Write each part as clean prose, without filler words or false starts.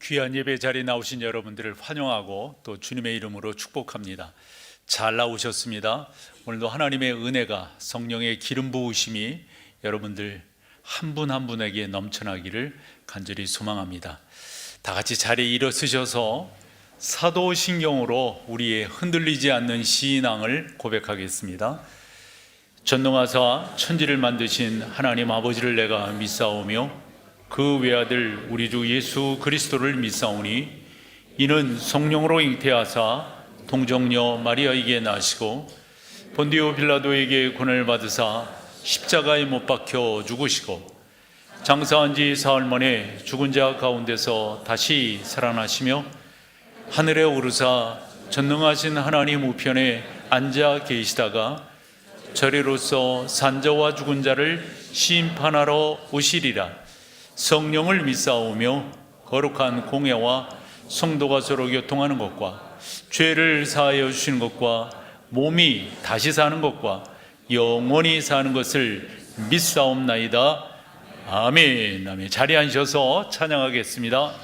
귀한 예배 자리에 나오신 여러분들을 환영하고 또 주님의 이름으로 축복합니다. 잘 나오셨습니다. 오늘도 하나님의 은혜가, 성령의 기름 부으심이 여러분들 한 분 한 분에게 넘쳐나기를 간절히 소망합니다. 다 같이 자리에 일어서셔서 사도신경으로 우리의 흔들리지 않는 신앙을 고백하겠습니다. 전능하사 천지를 만드신 하나님 아버지를 내가 믿사오며 그 외아들 우리 주 예수 그리스도를 믿사오니 이는 성령으로 잉태하사 동정녀 마리아에게 나시고 본디오 빌라도에게 고난을 받으사 십자가에 못 박혀 죽으시고 장사한 지 사흘 만에 죽은 자 가운데서 다시 살아나시며 하늘에 오르사 전능하신 하나님 우편에 앉아 계시다가 저리로서 산자와 죽은 자를 심판하러 오시리라. 성령을 믿사오며 거룩한 공예와 성도가 서로 교통하는 것과 죄를 사하여 주시는 것과 몸이 다시 사는 것과 영원히 사는 것을 믿사옵나이다. 아멘. 아멘. 자리에 앉으셔서 찬양하겠습니다.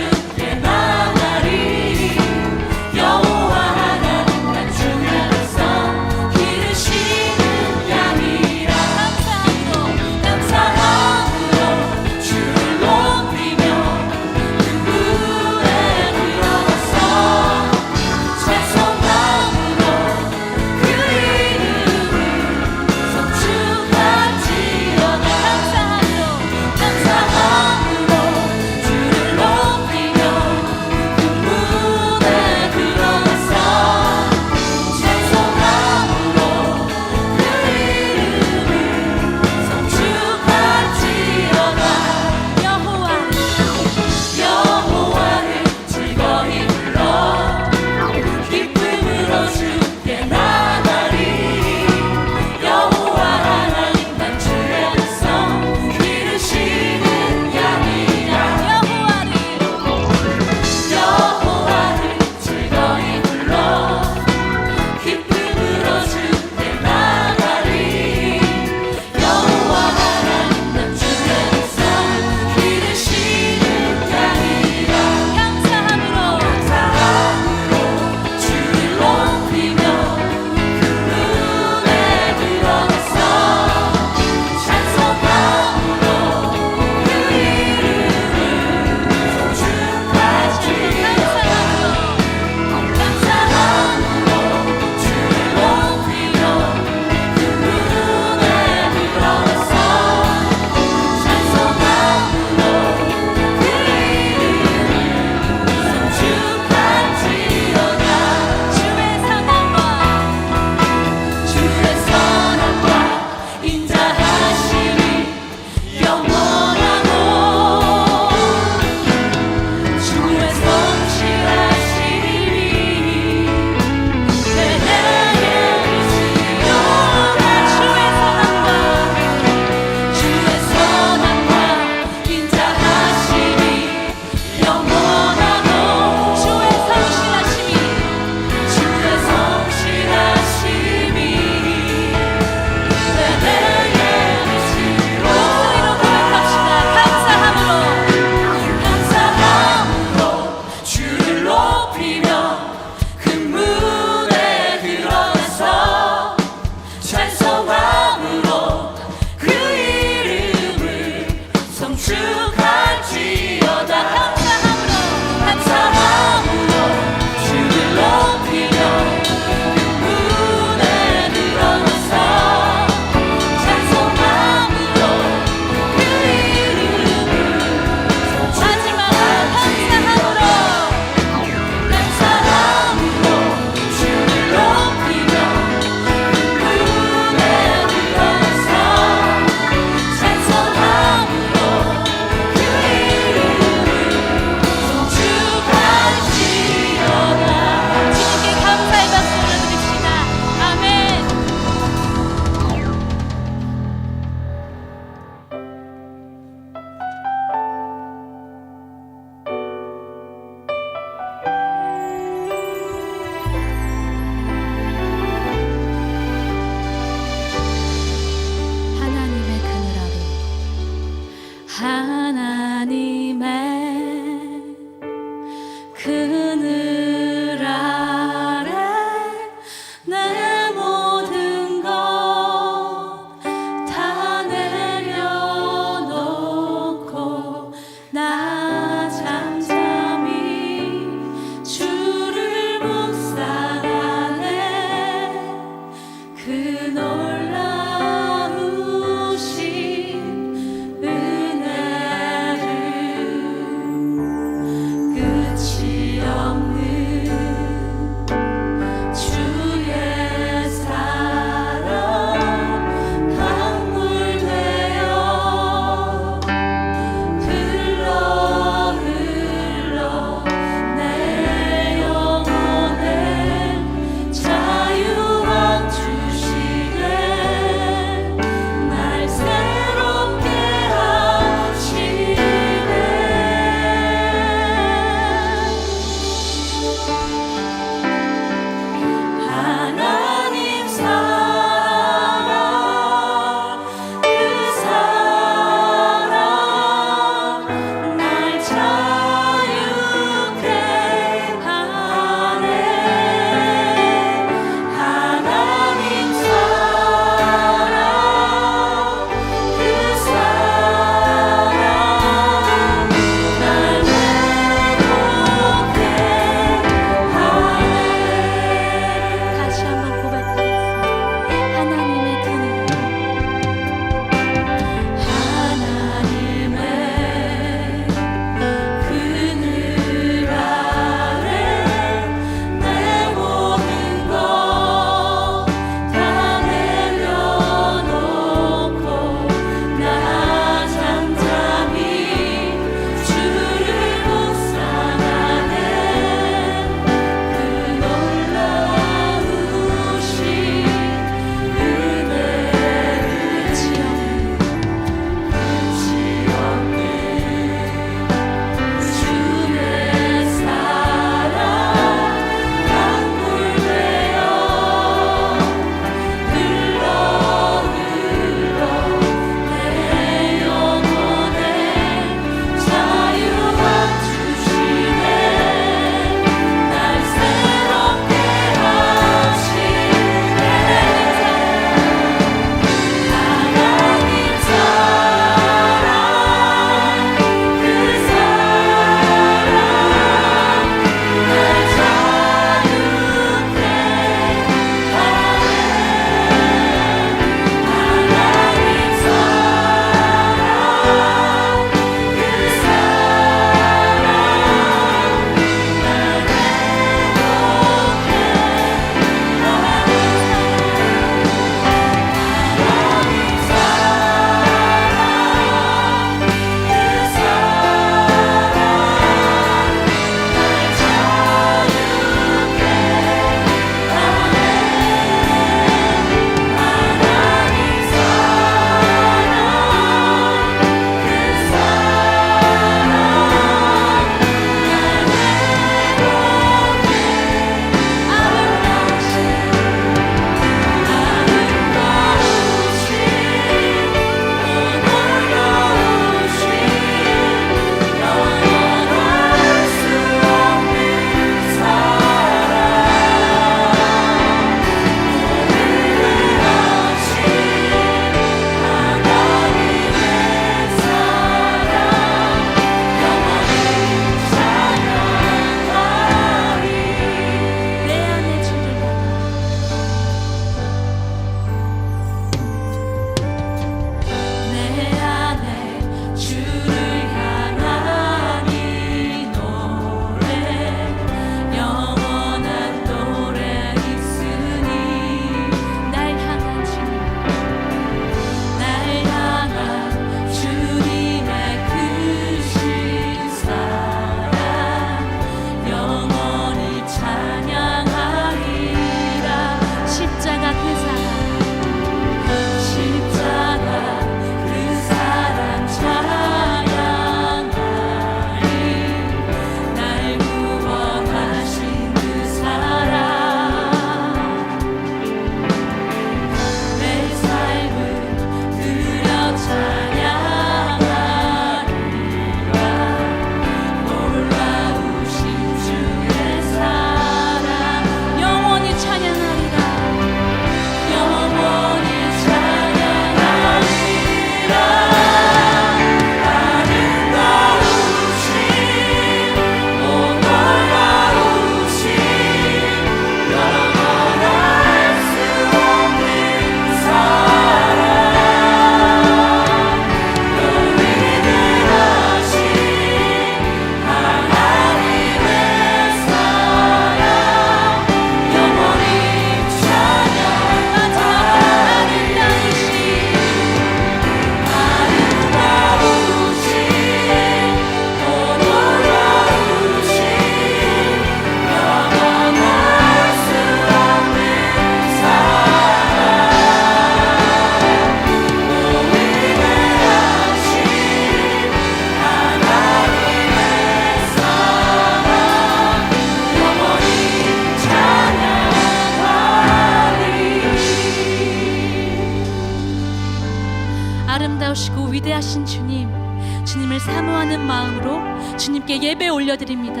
주님께 예배 올려드립니다.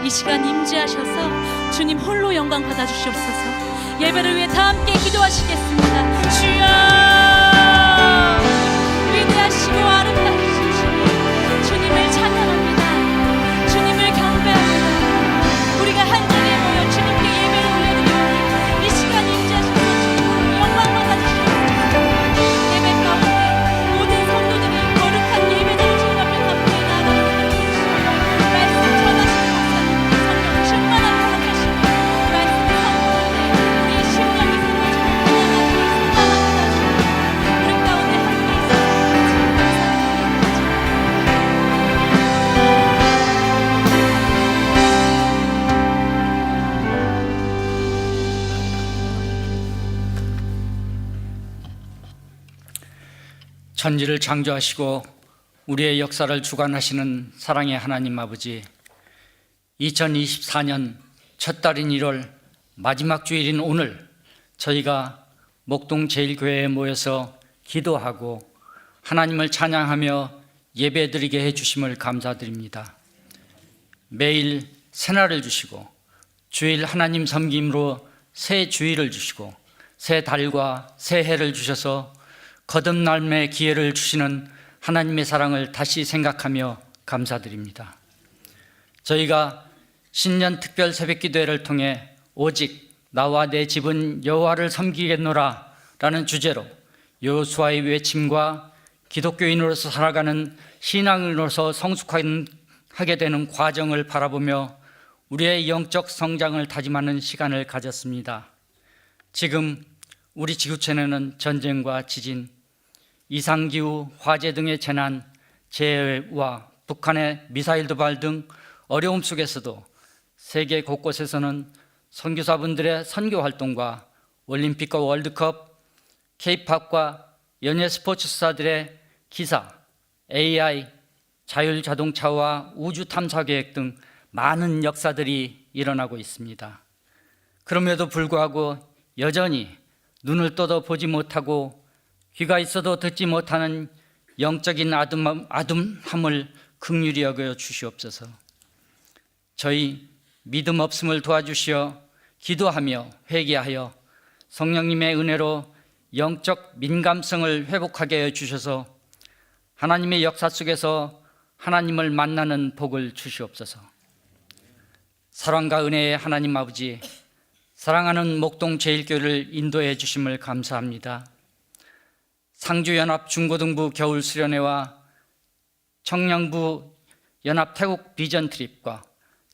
이 시간 임재하셔서 주님 홀로 영광 받아주시옵소서. 예배를 위해 다 함께 기도하시겠습니다. 주여, 위대하시고 아름다우신 주님, 주님을 찬양합니다. 주님을 경배합니다. 우리가 한 자리에 모여 주님께 예배를 올려드립니다. 이 시간 임재하셔서 주님 영광 받아주시옵소서. 예배 가운데 모든 성도들이 거룩한 예배자를 주님 앞에 감사히 나아가는 말씀 전하시는 목사님, 성령 충만하게 허락하시고 말씀의 성도들 우리의 심령이 새로워지고 하나님의 소망하게 하시고 우리 가운데 함께 있어서 천지를 창조하시고 우리의 역사를 주관하시는 사랑의 하나님 아버지, 2024년 첫 달인 1월 마지막 주일인 오늘 저희가 목동 제일교회에 모여서 기도하고 하나님을 찬양하며 예배드리게 해주심을 감사드립니다. 매일 새날을 주시고 주일 하나님 섬김으로 새 주일을 주시고 새 달과 새 해를 주셔서 거듭남의 기회를 주시는 하나님의 사랑을 다시 생각하며 감사드립니다. 저희가 신년 특별 새벽기도회를 통해 오직 나와 내 집은 여호와를 섬기겠노라 라는 주제로 여호수아의 외침과 기독교인으로서 살아가는 신앙인으로서 성숙하게 되는 과정을 바라보며 우리의 영적 성장을 다짐하는 시간을 가졌습니다. 지금 우리 지구촌에는 전쟁과 지진, 이상기후, 화재 등의 재난, 재해와 북한의 미사일 도발 등 어려움 속에서도 세계 곳곳에서는 선교사분들의 선교 활동과 올림픽과 월드컵, K-팝과 연예 스포츠 스타들의 기사, AI, 자율자동차와 우주 탐사 계획 등 많은 역사들이 일어나고 있습니다. 그럼에도 불구하고 여전히 눈을 떠도 보지 못하고 귀가 있어도 듣지 못하는 영적인 아둔함을 긍휼히 여겨 주시옵소서. 저희 믿음 없음을 도와주시어 기도하며 회개하여 성령님의 은혜로 영적 민감성을 회복하게 해주셔서 하나님의 역사 속에서 하나님을 만나는 복을 주시옵소서. 사랑과 은혜의 하나님 아버지, 사랑하는 목동 제일교회를 인도해 주심을 감사합니다. 상주연합 중고등부 겨울 수련회와 청량부 연합 태국 비전 트립과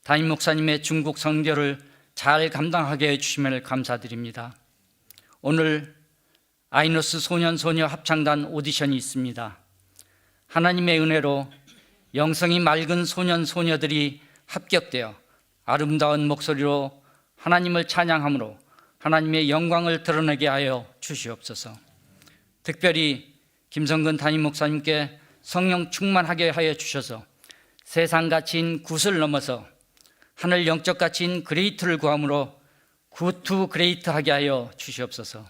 담임 목사님의 중국 선교를 잘 감당하게 해주심을 감사드립니다. 오늘 아이노스 소년 소녀 합창단 오디션이 있습니다. 하나님의 은혜로 영성이 맑은 소년 소녀들이 합격되어 아름다운 목소리로 하나님을 찬양함으로 하나님의 영광을 드러내게 하여 주시옵소서. 특별히 김성근 담임 목사님께 성령 충만하게 하여 주셔서 세상 가치인 굿을 넘어서 하늘 영적 가치인 그레이트를 구함으로 굿투 그레이트하게 하여 주시옵소서.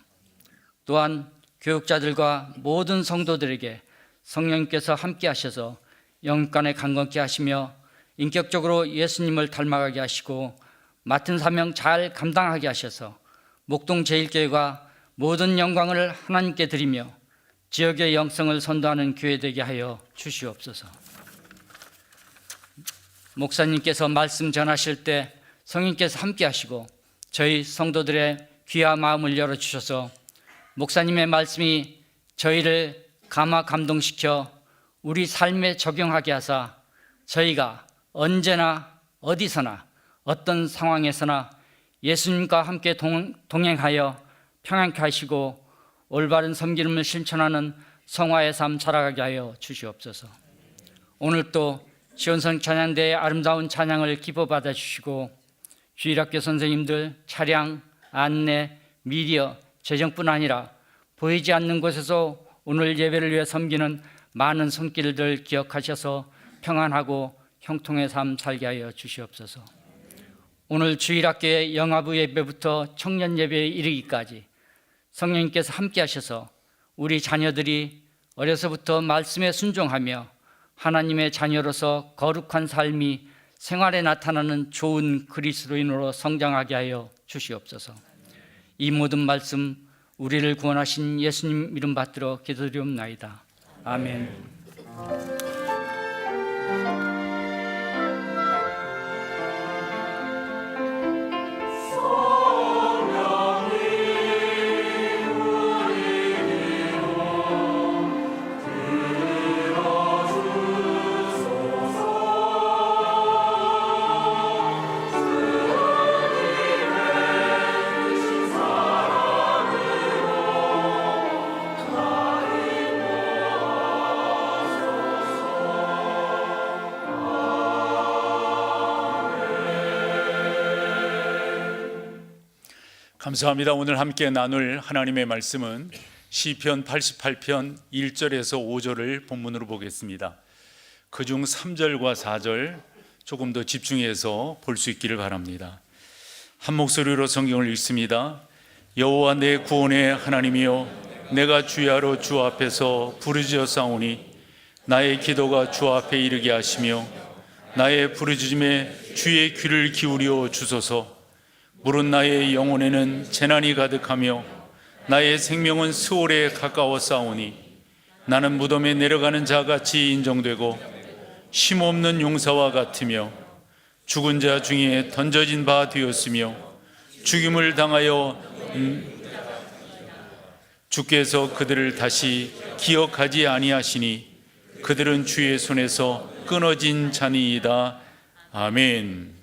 또한 교육자들과 모든 성도들에게 성령님께서 함께 하셔서 영간에 강건케 하시며 인격적으로 예수님을 닮아가게 하시고 맡은 사명 잘 감당하게 하셔서 목동 제일교회가 모든 영광을 하나님께 드리며 지역의 영성을 선도하는 교회 되게 하여 주시옵소서. 목사님께서 말씀 전하실 때 성령님께서 함께 하시고 저희 성도들의 귀와 마음을 열어주셔서 목사님의 말씀이 저희를 감화 감동시켜 우리 삶에 적용하게 하사 저희가 언제나 어디서나 어떤 상황에서나 예수님과 함께 동행하여 평안케 하시고 올바른 섬김을 실천하는 성화의 삶 살아가게 하여 주시옵소서. 오늘 또 지원성 찬양대의 아름다운 찬양을 기뻐 받아주시고 주일학교 선생님들, 차량, 안내, 미디어, 재정뿐 아니라 보이지 않는 곳에서 오늘 예배를 위해 섬기는 많은 손길들 기억하셔서 평안하고 형통의 삶 살게 하여 주시옵소서. 오늘 주일학교의 영아부 예배부터 청년 예배에 이르기까지 성령님께서 함께 하셔서 우리 자녀들이 어려서부터 말씀에 순종하며 하나님의 자녀로서 거룩한 삶이 생활에 나타나는 좋은 그리스도인으로 성장하게 하여 주시옵소서. 이 모든 말씀 우리를 구원하신 예수님 이름 받들어 기도드리옵나이다. 아멘. 감사합니다. 오늘 함께 나눌 하나님의 말씀은 시편 88편 1절에서 5절을 본문으로 보겠습니다. 그중 3절과 4절 조금 더 집중해서 볼 수 있기를 바랍니다. 한 목소리로 성경을 읽습니다. 여호와 내 구원의 하나님이여, 내가 주야로 주 앞에서 부르짖었사오니 나의 기도가 주 앞에 이르게 하시며 나의 부르짖음에 주의 귀를 기울여 주소서. 물은 나의 영혼에는 재난이 가득하며 나의 생명은 스올에 가까워 싸우니 나는 무덤에 내려가는 자같이 인정되고 쉼없는 용사와 같으며 죽은 자 중에 던져진 바 되었으며 죽임을 당하여 주께서 그들을 다시 기억하지 아니하시니 그들은 주의 손에서 끊어진 자니이다. 아멘.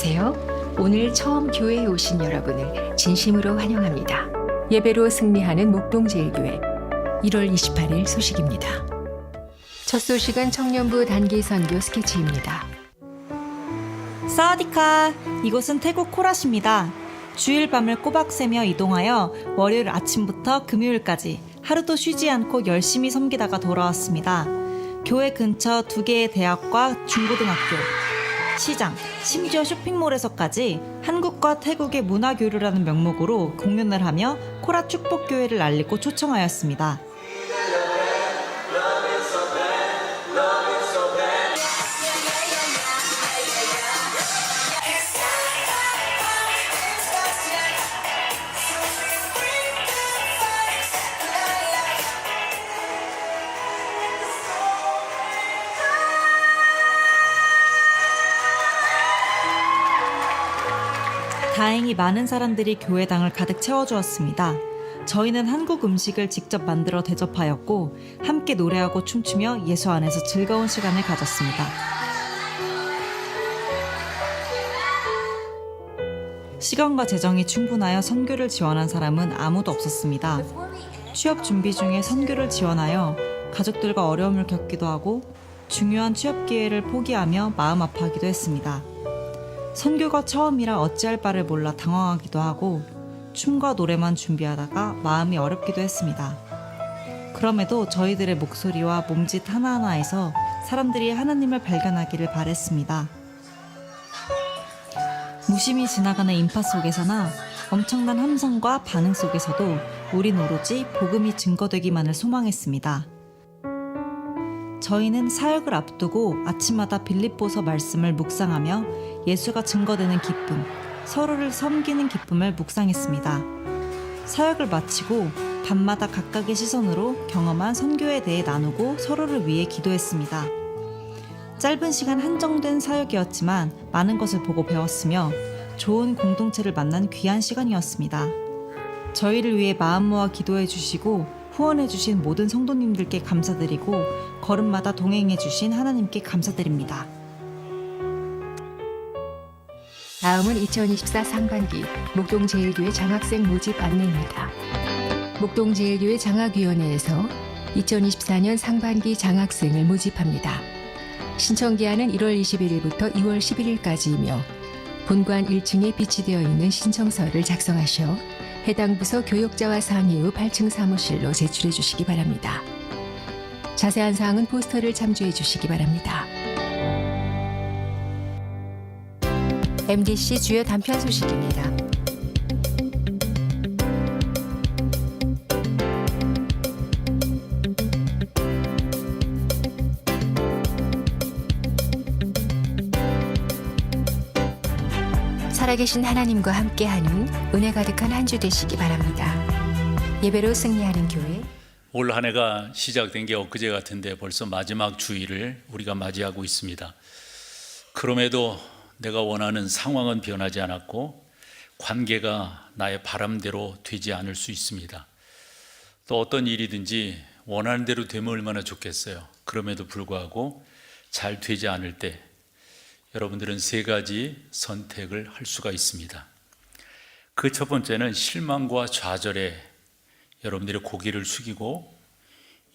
안녕하세요. 오늘 처음 교회에 오신 여러분을 진심으로 환영합니다. 예배로 승리하는 목동제일교회 1월 28일 소식입니다. 첫 소식은 청년부 단기 선교 스케치입니다. 사와디카, 이곳은 태국 코라시입니다. 주일 밤을 꼬박 새며 이동하여 월요일 아침부터 금요일까지 하루도 쉬지 않고 열심히 섬기다가 돌아왔습니다. 교회 근처 2개의 대학과 중고등학교, 시장, 심지어 쇼핑몰에서까지 한국과 태국의 문화교류라는 명목으로 공연을 하며 코라 축복교회를 알리고 초청하였습니다. 다행히 많은 사람들이 교회당을 가득 채워주었습니다. 저희는 한국 음식을 직접 만들어 대접하였고 함께 노래하고 춤추며 예수 안에서 즐거운 시간을 가졌습니다. 시간과 재정이 충분하여 선교를 지원한 사람은 아무도 없었습니다. 취업 준비 중에 선교를 지원하여 가족들과 어려움을 겪기도 하고 중요한 취업 기회를 포기하며 마음 아파하기도 했습니다. 선교가 처음이라 어찌할 바를 몰라 당황하기도 하고 춤과 노래만 준비하다가 마음이 어렵기도 했습니다. 그럼에도 저희들의 목소리와 몸짓 하나하나에서 사람들이 하나님을 발견하기를 바랬습니다. 무심히 지나가는 인파 속에서나 엄청난 함성과 반응 속에서도 우린 오로지 복음이 증거되기만을 소망했습니다. 저희는 사역을 앞두고 아침마다 빌립보서 말씀을 묵상하며 예수가 증거되는 기쁨, 서로를 섬기는 기쁨을 묵상했습니다. 사역을 마치고 밤마다 각각의 시선으로 경험한 선교에 대해 나누고 서로를 위해 기도했습니다. 짧은 시간 한정된 사역이었지만 많은 것을 보고 배웠으며 좋은 공동체를 만난 귀한 시간이었습니다. 저희를 위해 마음 모아 기도해 주시고 후원해 주신 모든 성도님들께 감사드리고 걸음마다 동행해 주신 하나님께 감사드립니다. 다음은 2024 상반기 목동제일교회 장학생 모집 안내입니다. 목동제일교회 장학위원회에서 2024년 상반기 장학생을 모집합니다. 신청 기한은 1월 21일부터 2월 11일까지이며 본관 1층에 비치되어 있는 신청서를 작성하셔 해당 부서 교역자와 상의 후 8층 사무실로 제출해 주시기 바랍니다. 자세한 사항은 포스터를 참조해 주시기 바랍니다. MDC 주요 단편 소식입니다. 살아계신 하나님과 함께하는 은혜 가득한 한 주 되시기 바랍니다. 예배로 승리하는 교회. 올 한 해가 시작된 게 엊그제 같은데 벌써 마지막 주일을 우리가 맞이하고 있습니다. 그럼에도 내가 원하는 상황은 변하지 않았고 관계가 나의 바람대로 되지 않을 수 있습니다. 또 어떤 일이든지 원하는 대로 되면 얼마나 좋겠어요. 그럼에도 불구하고 잘 되지 않을 때 여러분들은 3가지 선택을 할 수가 있습니다. 그 첫 번째는 실망과 좌절에 여러분들의 고개를 숙이고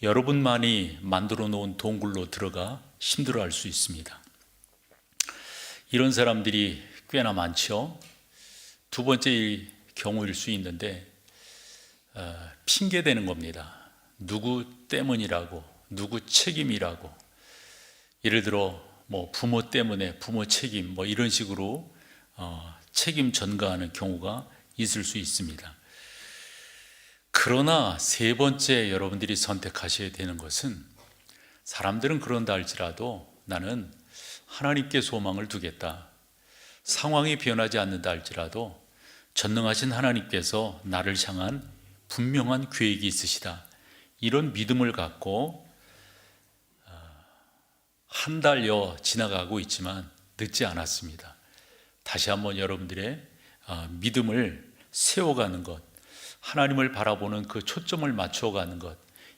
여러분만이 만들어 놓은 동굴로 들어가 힘들어할 수 있습니다. 이런 사람들이 꽤나 많죠. 두 번째 경우일 수 있는데 핑계대는 겁니다. 누구 때문이라고, 누구 책임이라고. 예를 들어 부모 때문에 부모 책임 이런 식으로 책임 전가하는 경우가 있을 수 있습니다. 그러나 3번째 여러분들이 선택하셔야 되는 것은 사람들은 그런다 할지라도 나는 하나님께 소망을 두겠다. 상황이 변하지 않는다 할지라도 전능하신 하나님께서 나를 향한 분명한 계획이 있으시다. 이런 믿음을 갖고 한 달여 지나가고 있지만 늦지 않았습니다. 다시 한번 여러분들의 믿음을 세워가는 것, 하나님을 바라보는 그 초점을 맞춰가는 것,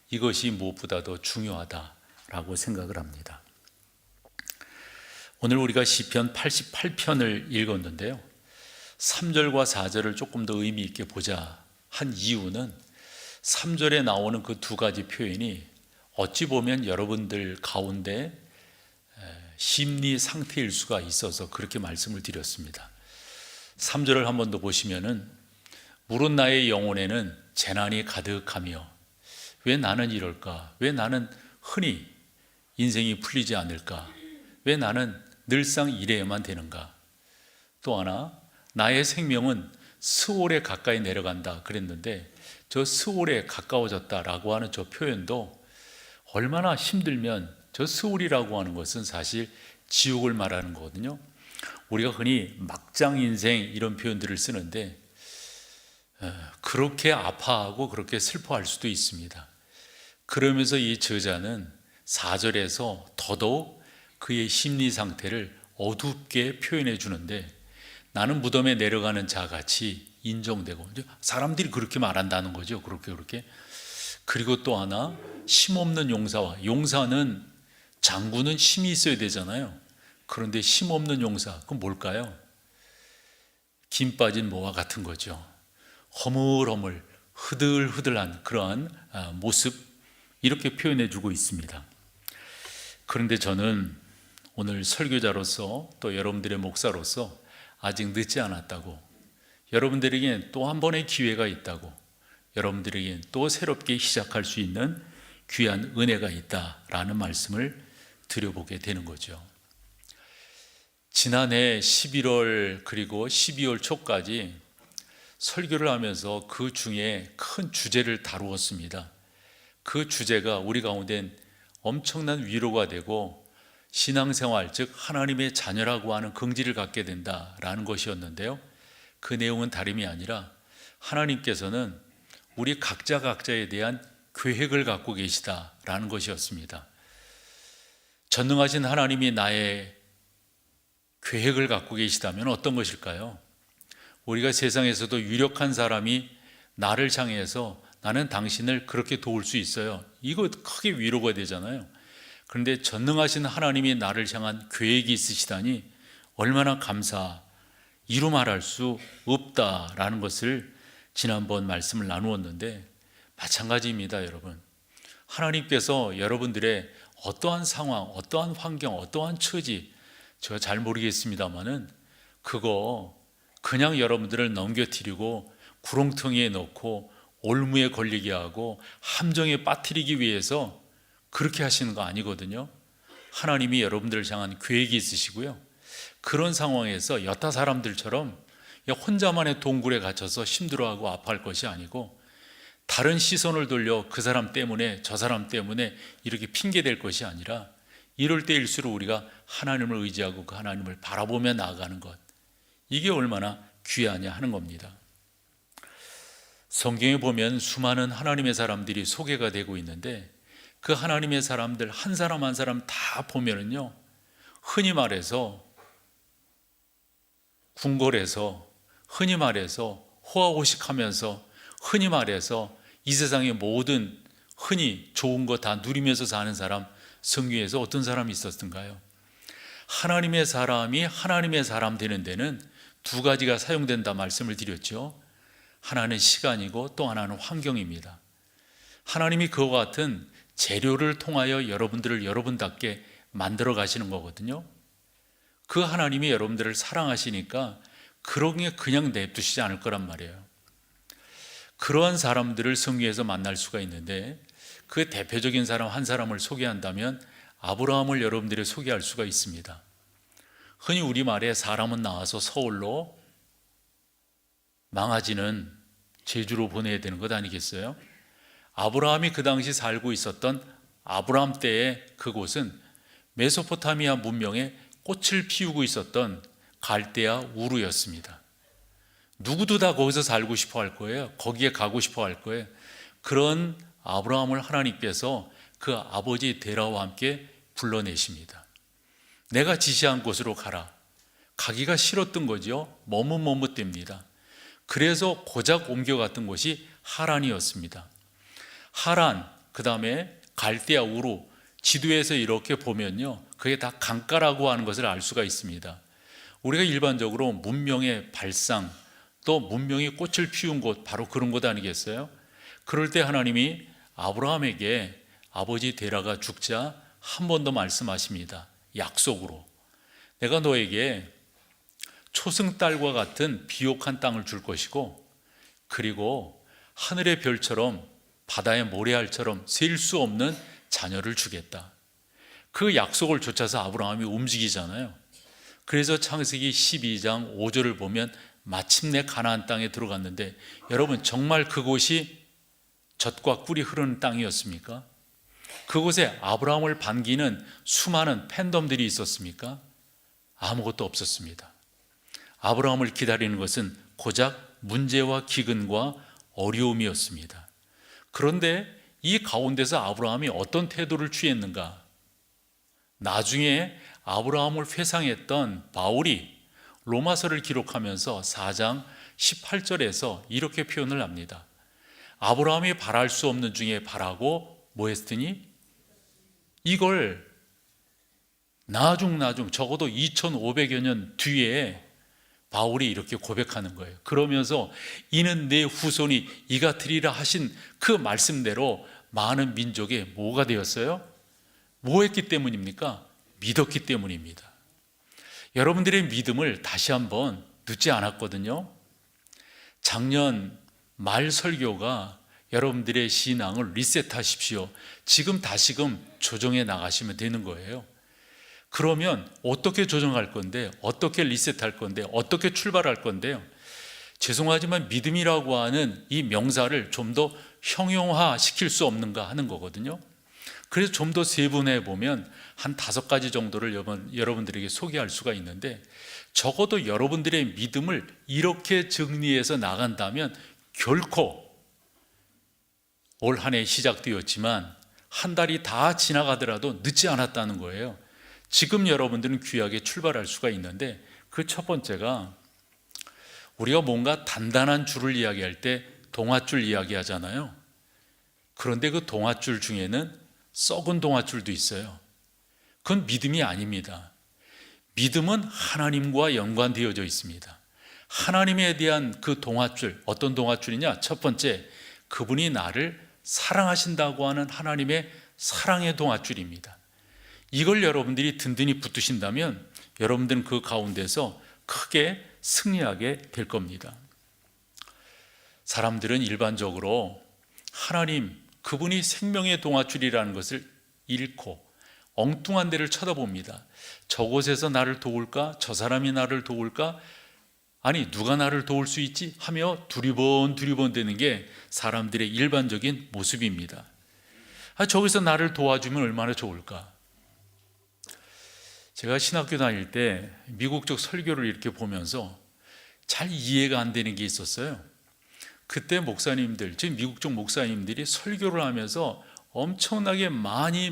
이것이 무엇보다도 중요하다라고 생각을 합니다. 오늘 우리가 시편 88편을 읽었는데요. 3절과 4절을 조금 더 의미 있게 보자 한 이유는 3절에 나오는 그 두 가지 표현이 어찌 보면 여러분들 가운데 심리 상태일 수가 있어서 그렇게 말씀을 드렸습니다. 3절을 한 번 더 보시면은 물은 나의 영혼에는 재난이 가득하며 왜 나는 이럴까? 왜 나는 흔히 인생이 풀리지 않을까? 왜 나는 늘상 이래야만 되는가? 또 하나, 나의 생명은 스올에 가까이 내려간다 그랬는데 저 스올에 가까워졌다라고 하는 저 표현도 얼마나 힘들면 저 스올이라고 하는 것은 사실 지옥을 말하는 거거든요. 우리가 흔히 막장 인생 이런 표현들을 쓰는데 그렇게 아파하고 그렇게 슬퍼할 수도 있습니다. 그러면서 이 저자는 4절에서 더더욱 그의 심리 상태를 어둡게 표현해 주는데 나는 무덤에 내려가는 자같이 인정되고 사람들이 그렇게 말한다는 거죠. 그렇게 그리고 또 하나 힘없는 용사와 용사는 장군은 힘이 있어야 되잖아요. 그런데 힘없는 용사 그건 뭘까요? 김 빠진 모와 같은 거죠. 허물허물 흐들흐들한 그러한 모습 이렇게 표현해 주고 있습니다. 그런데 저는 오늘 설교자로서 또 여러분들의 목사로서 아직 늦지 않았다고, 여러분들에겐 또 한 번의 기회가 있다고, 여러분들에겐 또 새롭게 시작할 수 있는 귀한 은혜가 있다라는 말씀을 드려보게 되는 거죠. 지난해 11월 그리고 12월 초까지 설교를 하면서 그 중에 큰 주제를 다루었습니다. 그 주제가 우리 가운데 엄청난 위로가 되고 신앙생활, 즉 하나님의 자녀라고 하는 긍지를 갖게 된다라는 것이었는데요. 그 내용은 다름이 아니라 하나님께서는 우리 각자에 대한 계획을 갖고 계시다라는 것이었습니다. 전능하신 하나님이 나의 계획을 갖고 계시다면 어떤 것일까요? 우리가 세상에서도 유력한 사람이 나를 향해서 나는 당신을 그렇게 도울 수 있어요. 이거 크게 위로가 되잖아요. 그런데 전능하신 하나님이 나를 향한 계획이 있으시다니 얼마나 이루 말할 수 없다라는 것을 지난번 말씀을 나누었는데 마찬가지입니다, 여러분. 하나님께서 여러분들의 어떠한 상황, 어떠한 환경, 어떠한 처지 제가 잘 모르겠습니다만은 그거 그냥 여러분들을 넘겨뜨리고 구렁텅이에 넣고 올무에 걸리게 하고 함정에 빠뜨리기 위해서 그렇게 하시는 거 아니거든요. 하나님이 여러분들을 향한 계획이 있으시고요. 그런 상황에서 여타 사람들처럼 혼자만의 동굴에 갇혀서 힘들어하고 아파할 것이 아니고 다른 시선을 돌려 그 사람 때문에 저 사람 때문에 이렇게 핑계댈 것이 아니라 이럴 때일수록 우리가 하나님을 의지하고 그 하나님을 바라보며 나아가는 것, 이게 얼마나 귀하냐 하는 겁니다. 성경에 보면 수많은 하나님의 사람들이 소개가 되고 있는데 그 하나님의 사람들 한 사람 한 사람 다 보면은요, 흔히 말해서 궁궐에서, 흔히 말해서 호화호식하면서, 흔히 말해서 이 세상의 모든 흔히 좋은 거 다 누리면서 사는 사람, 성경에서 어떤 사람이 있었던가요? 하나님의 사람이 하나님의 사람 되는 데는 두 가지가 사용된다 말씀을 드렸죠. 하나는 시간이고 또 하나는 환경입니다. 하나님이 그와 같은 재료를 통하여 여러분들을 여러분답게 만들어 가시는 거거든요. 그 하나님이 여러분들을 사랑하시니까 그런 게 그냥 냅두시지 않을 거란 말이에요. 그러한 사람들을 성경에서 만날 수가 있는데 그 대표적인 사람 한 사람을 소개한다면 아브라함을 여러분들이 소개할 수가 있습니다. 흔히 우리말에 사람은 나와서 서울로 망아지는 제주로 보내야 되는 것 아니겠어요? 아브라함이 그 당시 살고 있었던 아브라함 때의 그곳은 메소포타미아 문명의 꽃을 피우고 있었던 갈대아 우르였습니다. 누구도 다 거기서 살고 싶어 할 거예요. 거기에 가고 싶어 할 거예요. 그런 아브라함을 하나님께서 그 아버지 데라와 함께 불러내십니다. 내가 지시한 곳으로 가라. 가기가 싫었던 거죠. 머뭇머뭇됩니다. 그래서 고작 옮겨갔던 곳이 하란이었습니다. 하란, 그 다음에 갈대아 우루, 지도에서 이렇게 보면요, 그게 다 강가라고 하는 것을 알 수가 있습니다. 우리가 일반적으로 문명의 발상, 또 문명이 꽃을 피운 곳, 바로 그런 곳 아니겠어요? 그럴 때 하나님이 아브라함에게 아버지 데라가 죽자 한 번 더 말씀하십니다. 약속으로. 내가 너에게 초승달과 같은 비옥한 땅을 줄 것이고, 그리고 하늘의 별처럼 바다의 모래알처럼 셀 수 없는 자녀를 주겠다. 그 약속을 쫓아서 아브라함이 움직이잖아요. 그래서 창세기 12장 5절을 보면 마침내 가나안 땅에 들어갔는데, 여러분 정말 그곳이 젖과 꿀이 흐르는 땅이었습니까? 그곳에 아브라함을 반기는 수많은 팬덤들이 있었습니까? 아무것도 없었습니다. 아브라함을 기다리는 것은 고작 문제와 기근과 어려움이었습니다. 그런데 이 가운데서 아브라함이 어떤 태도를 취했는가? 나중에 아브라함을 회상했던 바울이 로마서를 기록하면서 4장 18절에서 이렇게 표현을 합니다. 아브라함이 바랄 수 없는 중에 바라고 뭐 했으니? 이걸 나중 적어도 2500여 년 뒤에 바울이 이렇게 고백하는 거예요. 그러면서 이는 내 후손이 이같으리라 하신 그 말씀대로 많은 민족의 뭐가 되었어요? 뭐 했기 때문입니까? 믿었기 때문입니다. 여러분들의 믿음을 다시 한번 늦지 않았거든요. 작년 말 설교가 여러분들의 신앙을 리셋하십시오. 지금 다시금 조정해 나가시면 되는 거예요. 그러면 어떻게 조정할 건데, 어떻게 리셋할 건데, 어떻게 출발할 건데요? 죄송하지만 믿음이라고 하는 이 명사를 좀 더 형용화 시킬 수 없는가 하는 거거든요. 그래서 좀 더 세분해 보면 한 5가지 정도를 여러분들에게 소개할 수가 있는데, 적어도 여러분들의 믿음을 이렇게 정리해서 나간다면 결코 올 한 해 시작되었지만 한 달이 다 지나가더라도 늦지 않았다는 거예요. 지금 여러분들은 귀하게 출발할 수가 있는데, 그 첫 번째가, 우리가 뭔가 단단한 줄을 이야기할 때 동아줄 이야기하잖아요. 그런데 그 동아줄 중에는 썩은 동아줄도 있어요. 그건 믿음이 아닙니다. 믿음은 하나님과 연관되어져 있습니다. 하나님에 대한 그 동아줄, 어떤 동아줄이냐? 첫 번째, 그분이 나를 사랑하신다고 하는 하나님의 사랑의 동아줄입니다. 이걸 여러분들이 든든히 붙드신다면 여러분들은 그 가운데서 크게 승리하게 될 겁니다. 사람들은 일반적으로 하나님, 그분이 생명의 동아줄이라는 것을 잃고 엉뚱한 데를 쳐다봅니다. 저곳에서 나를 도울까? 저 사람이 나를 도울까? 아니, 누가 나를 도울 수 있지? 하며 두리번 되는 게 사람들의 일반적인 모습입니다. 저기서 나를 도와주면 얼마나 좋을까? 제가 신학교 다닐 때 미국적 설교를 이렇게 보면서 잘 이해가 안 되는 게 있었어요. 그때 목사님들, 즉 미국적 목사님들이 설교를 하면서 엄청나게 많이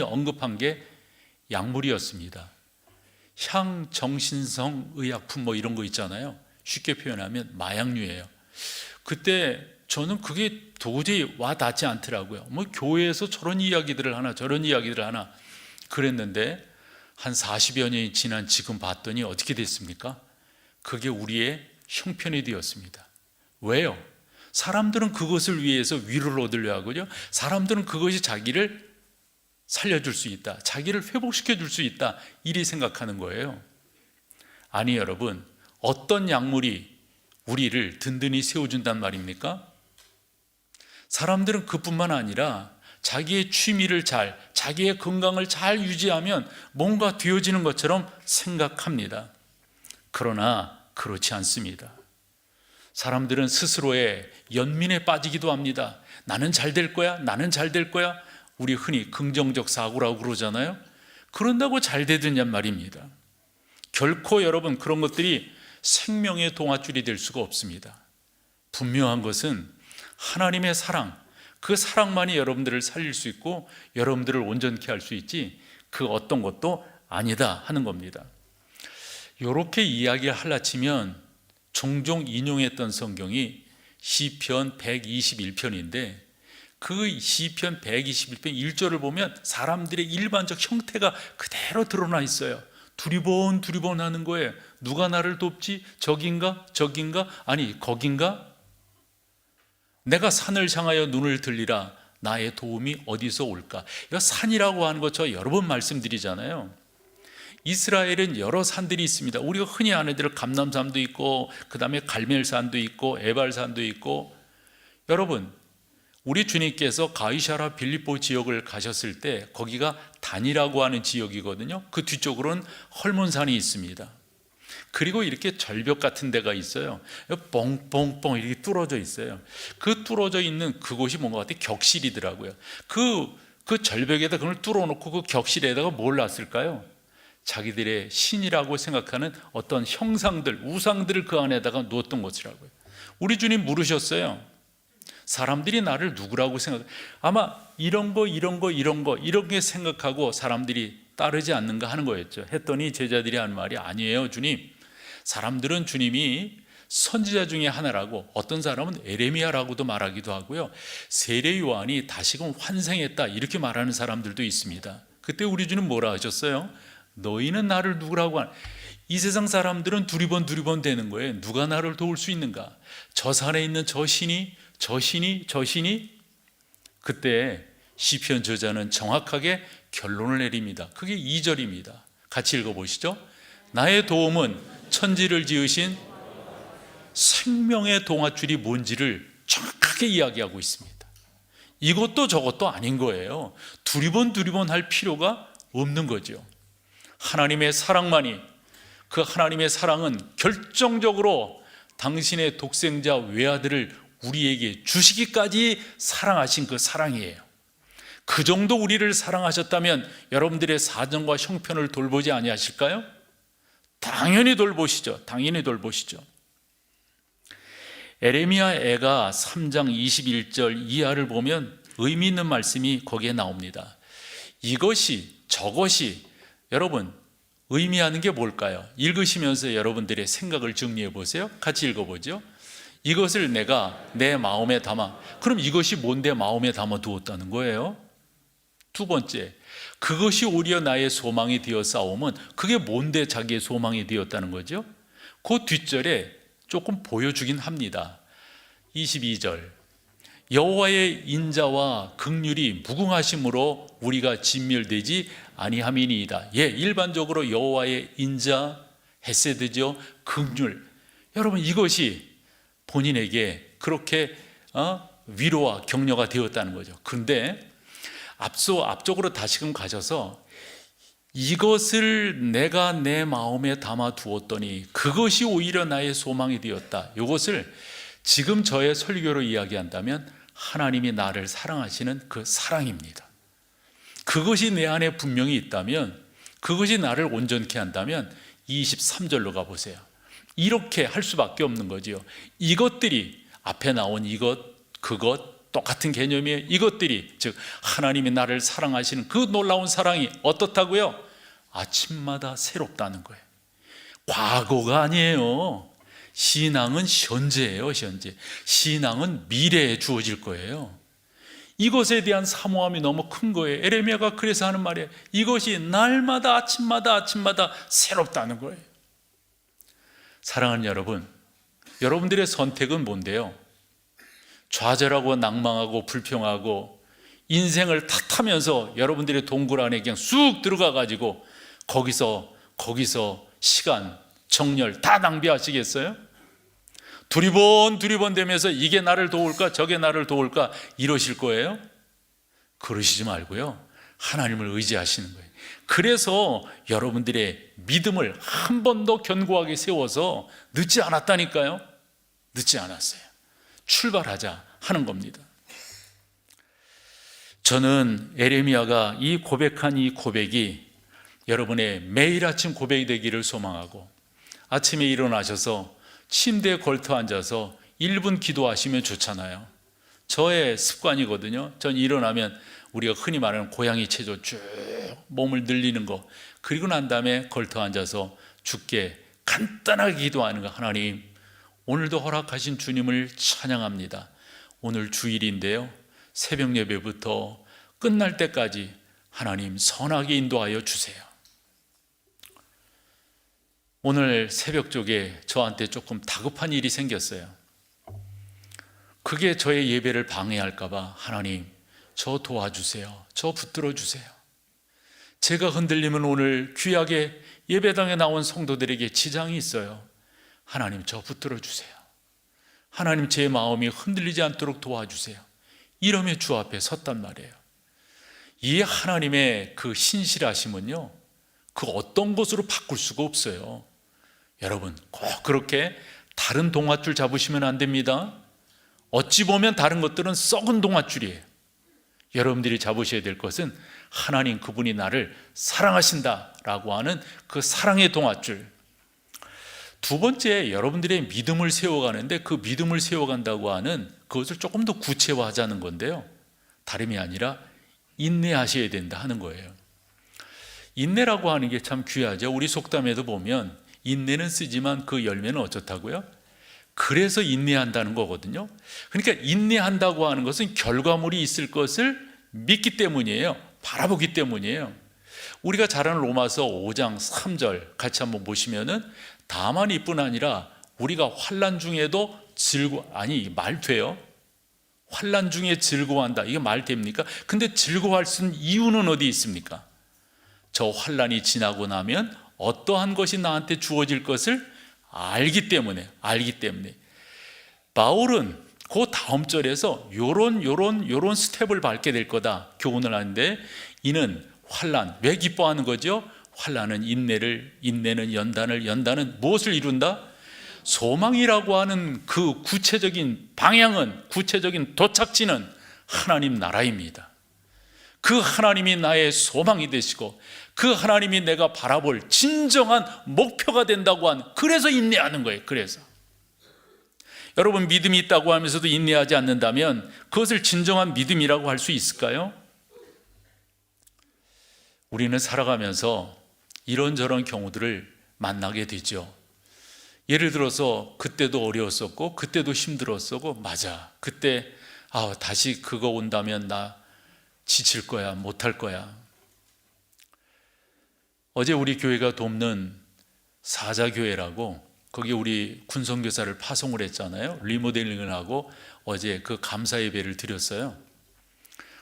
언급한 게 약물이었습니다. 향정신성 의약품 뭐 이런 거 있잖아요. 쉽게 표현하면 마약류예요. 그때 저는 그게 도저히 와 닿지 않더라고요. 뭐 교회에서 저런 이야기들을 하나 저런 이야기들을 하나 그랬는데, 한 40여 년이 지난 지금 봤더니 어떻게 됐습니까? 그게 우리의 형편이 되었습니다. 왜요? 사람들은 그것을 위해서 위로를 얻으려 하고요, 사람들은 그것이 자기를 살려줄 수 있다, 자기를 회복시켜 줄 수 있다, 이리 생각하는 거예요. 아니 여러분, 어떤 약물이 우리를 든든히 세워준단 말입니까? 사람들은 그뿐만 아니라 자기의 취미를 자기의 건강을 잘 유지하면 뭔가 되어지는 것처럼 생각합니다. 그러나 그렇지 않습니다. 사람들은 스스로의 연민에 빠지기도 합니다. 나는 잘 될 거야, 나는 잘 될 거야. 우리 흔히 긍정적 사고라고 그러잖아요. 그런다고 잘 되느냔 말입니다. 결코 여러분 그런 것들이 생명의 동아줄이 될 수가 없습니다. 분명한 것은 하나님의 사랑, 그 사랑만이 여러분들을 살릴 수 있고 여러분들을 온전케 할 수 있지 그 어떤 것도 아니다 하는 겁니다. 이렇게 이야기를 하려치면 종종 인용했던 성경이 시편 121편인데 그 시편 121편 1절을 보면 사람들의 일반적 형태가 그대로 드러나 있어요. 두리번 하는 거예요. 누가 나를 돕지? 저긴가? 아니 거긴가? 내가 산을 향하여 눈을 들리라. 나의 도움이 어디서 올까? 이거 산이라고 하는 거 저 여러 번 말씀드리잖아요. 이스라엘은 여러 산들이 있습니다. 우리가 흔히 아는 대로 감람산도 있고, 그 다음에 갈멜산도 있고, 에발산도 있고. 여러분, 우리 주님께서 가이사라 빌립보 지역을 가셨을 때 거기가 단이라고 하는 지역이거든요. 그 뒤쪽으로는 헐몬산이 있습니다. 그리고 이렇게 절벽 같은 데가 있어요. 뻥뻥뻥 이렇게 뚫어져 있어요. 그 뚫어져 있는 그곳이 뭔가 같아 격실이더라고요. 그 절벽에다 그걸 뚫어놓고 그 격실에다가 뭘 놨을까요? 자기들의 신이라고 생각하는 어떤 형상들, 우상들을 그 안에다가 놓았던 곳이라고요. 우리 주님 물으셨어요. 사람들이 나를 누구라고 생각해? 아마 이런 게 생각하고 사람들이 따르지 않는가 하는 거였죠. 했더니 제자들이 하는 말이 아니에요, 주님. 사람들은 주님이 선지자 중에 하나라고, 어떤 사람은 에레미야라고도 말하기도 하고요, 세례 요한이 다시금 환생했다 이렇게 말하는 사람들도 있습니다. 그때 우리 주님 뭐라 하셨어요? 너희는 나를 누구라고 하나? 이 세상 사람들은 두리번 되는 거예요. 누가 나를 도울 수 있는가? 저 산에 있는 저 신이? 그때 시편 저자는 정확하게 결론을 내립니다. 그게 2절입니다. 같이 읽어보시죠. 나의 도움은 천지를 지으신 생명의 동아줄이 뭔지를 정확하게 이야기하고 있습니다. 이것도 저것도 아닌 거예요. 두리번 할 필요가 없는 거죠. 하나님의 사랑만이, 그 하나님의 사랑은 결정적으로 당신의 독생자 외아들을 우리에게 주시기까지 사랑하신 그 사랑이에요. 그 정도 우리를 사랑하셨다면 여러분들의 사정과 형편을 돌보지 아니하실까요? 당연히 돌보시죠. 에레미야 애가 3장 21절 이하를 보면 의미 있는 말씀이 거기에 나옵니다. 이것이 저것이 여러분 의미하는 게 뭘까요? 읽으시면서 여러분들의 생각을 정리해 보세요. 같이 읽어보죠. 이것을 내가 내 마음에 담아. 그럼 이것이 뭔데 마음에 담아 두었다는 거예요? 두 번째, 그것이 오히려 나의 소망이 되어 싸움은 그게 뭔데 자기의 소망이 되었다는 거죠? 그 뒷절에 조금 보여주긴 합니다. 22절, 여호와의 인자와 긍휼이 무궁하심으로 우리가 진멸되지 아니함이니이다. 예, 일반적으로 여호와의 인자, 헤세드죠, 긍휼. 여러분 이것이 본인에게 그렇게 위로와 격려가 되었다는 거죠. 그런데 앞쪽으로 다시금 가셔서 이것을 내가 내 마음에 담아 두었더니 그것이 오히려 나의 소망이 되었다. 이것을 지금 저의 설교로 이야기한다면 하나님이 나를 사랑하시는 그 사랑입니다. 그것이 내 안에 분명히 있다면, 그것이 나를 온전케 한다면 23절로 가보세요. 이렇게 할 수밖에 없는 거지요. 이것들이 앞에 나온 이것, 그것 똑같은 개념이에요. 이것들이 즉 하나님이 나를 사랑하시는 그 놀라운 사랑이 어떻다고요? 아침마다 새롭다는 거예요. 과거가 아니에요. 신앙은 현재예요. 현재. 신앙은 미래에 주어질 거예요. 이것에 대한 사모함이 너무 큰 거예요. 에레미야가 그래서 하는 말이에요. 이것이 날마다 아침마다 새롭다는 거예요. 사랑하는 여러분, 여러분들의 선택은 뭔데요? 좌절하고 낭망하고 불평하고 인생을 탓하면서 여러분들의 동굴 안에 그냥 쑥 들어가 가지고 거기서 시간, 정열 다 낭비하시겠어요? 두리번 되면서 이게 나를 도울까 저게 나를 도울까 이러실 거예요? 그러시지 말고요, 하나님을 의지하시는 거예요. 그래서 여러분들의 믿음을 한 번 더 견고하게 세워서 늦지 않았다니까요. 늦지 않았어요. 출발하자 하는 겁니다. 저는 에레미야가 이 고백한 이 고백이 여러분의 매일 아침 고백이 되기를 소망하고, 아침에 일어나셔서 침대에 걸터 앉아서 1분 기도하시면 좋잖아요. 저의 습관이거든요. 전 일어나면 우리가 흔히 말하는 고양이 체조 쭉 몸을 늘리는 거, 그리고 난 다음에 걸터 앉아서 주께 간단하게 기도하는 거. 하나님, 오늘도 허락하신 주님을 찬양합니다. 오늘 주일인데요, 새벽 예배부터 끝날 때까지 하나님 선하게 인도하여 주세요. 오늘 새벽 쪽에 저한테 조금 다급한 일이 생겼어요. 그게 저의 예배를 방해할까 봐 하나님 저 도와주세요. 저 붙들어 주세요. 제가 흔들리면 오늘 귀하게 예배당에 나온 성도들에게 지장이 있어요. 하나님 저 붙들어 주세요. 하나님 제 마음이 흔들리지 않도록 도와주세요. 이러며 주 앞에 섰단 말이에요. 이 하나님의 그 신실하심은요, 그 어떤 것으로 바꿀 수가 없어요. 여러분 꼭 그렇게 다른 동아줄 잡으시면 안 됩니다. 어찌 보면 다른 것들은 썩은 동아줄이에요. 여러분들이 잡으셔야 될 것은 하나님 그분이 나를 사랑하신다라고 하는 그 사랑의 동아줄. 두 번째, 여러분들의 믿음을 세워가는데 그 믿음을 세워간다고 하는 그것을 조금 더 구체화하자는 건데요, 다름이 아니라 인내하셔야 된다 하는 거예요. 인내라고 하는 게 참 귀하죠. 우리 속담에도 보면 인내는 쓰지만 그 열매는 어쩌다고요? 그래서 인내한다는 거거든요. 그러니까 인내한다고 하는 것은 결과물이 있을 것을 믿기 때문이에요. 바라보기 때문이에요. 우리가 잘 아는 로마서 5장 3절 같이 한번 보시면은 다만 이뿐 아니라 우리가 환난 중에도 이게 말 돼요? 환난 중에 즐거워한다. 이게 말 됩니까? 근데 즐거워할 수 있는 이유는 어디 있습니까? 저 환난이 지나고 나면 어떠한 것이 나한테 주어질 것을 알기 때문에. 바울은 그 다음 절에서 요런 스텝을 밟게 될 거다 교훈을 하는데, 이는 환난, 왜 기뻐하는 거죠? 환난은 인내는 연단은 무엇을 이룬다? 소망이라고 하는 그 구체적인 방향은, 구체적인 도착지는 하나님 나라입니다. 그 하나님이 나의 소망이 되시고 그 하나님이 내가 바라볼 진정한 목표가 된다고 하는, 그래서 인내하는 거예요. 그래서 여러분, 믿음이 있다고 하면서도 인내하지 않는다면 그것을 진정한 믿음이라고 할 수 있을까요? 우리는 살아가면서 이런저런 경우들을 만나게 되죠. 예를 들어서 그때도 어려웠었고 그때도 힘들었었고, 맞아, 그때 다시 그거 온다면 나 지칠 거야, 못할 거야. 어제 우리 교회가 돕는 사자교회라고, 거기 우리 군선교사를 파송을 했잖아요. 리모델링을 하고 어제 그 감사 예배를 드렸어요.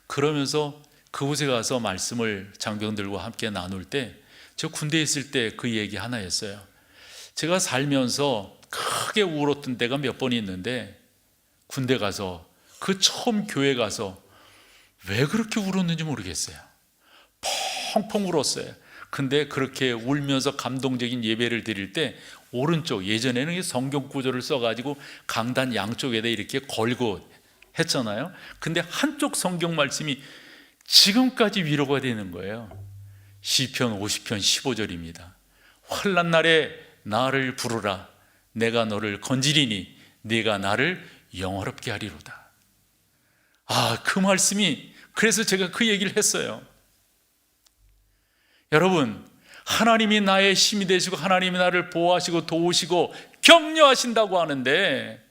그러면서 그곳에 가서 말씀을 장병들과 함께 나눌 때, 저 군대에 있을 때 그 얘기 하나 했어요. 제가 살면서 크게 울었던 때가 몇 번 있는데, 군대 가서 그 처음 교회 가서 왜 그렇게 울었는지 모르겠어요. 펑펑 울었어요. 근데 그렇게 울면서 감동적인 예배를 드릴 때 오른쪽, 예전에는 성경 구절을 써가지고 강단 양쪽에다 이렇게 걸고 했잖아요. 근데 한쪽 성경 말씀이 지금까지 위로가 되는 거예요. 시편 50편 15절입니다. 환난 날에 나를 부르라. 내가 너를 건지리니 네가 나를 영화롭게 하리로다. 그 말씀이, 그래서 제가 그 얘기를 했어요. 여러분, 하나님이 나의 힘이 되시고 하나님이 나를 보호하시고 도우시고 격려하신다고 하는데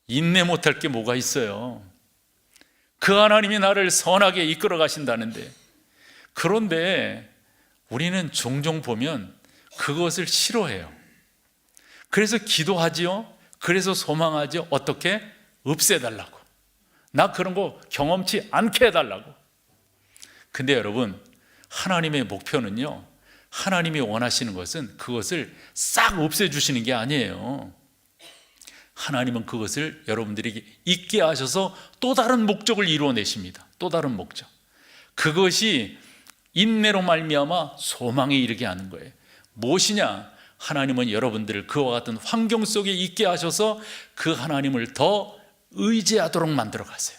인내 못할 게 뭐가 있어요? 그 하나님이 나를 선하게 이끌어 가신다는데. 그런데 우리는 종종 보면 그것을 싫어해요. 그래서 기도하지요. 그래서 소망하지요. 어떻게? 없애달라고. 나 그런 거 경험치 않게 해달라고. 근데 여러분, 하나님의 목표는요, 하나님이 원하시는 것은 그것을 싹 없애주시는 게 아니에요. 하나님은 그것을 여러분들에게 있게 하셔서 또 다른 목적을 이루어내십니다. 또 다른 목적. 그것이 인내로 말미암아 소망에 이르게 하는 거예요. 무엇이냐? 하나님은 여러분들을 그와 같은 환경 속에 있게 하셔서 그 하나님을 더 의지하도록 만들어 가세요.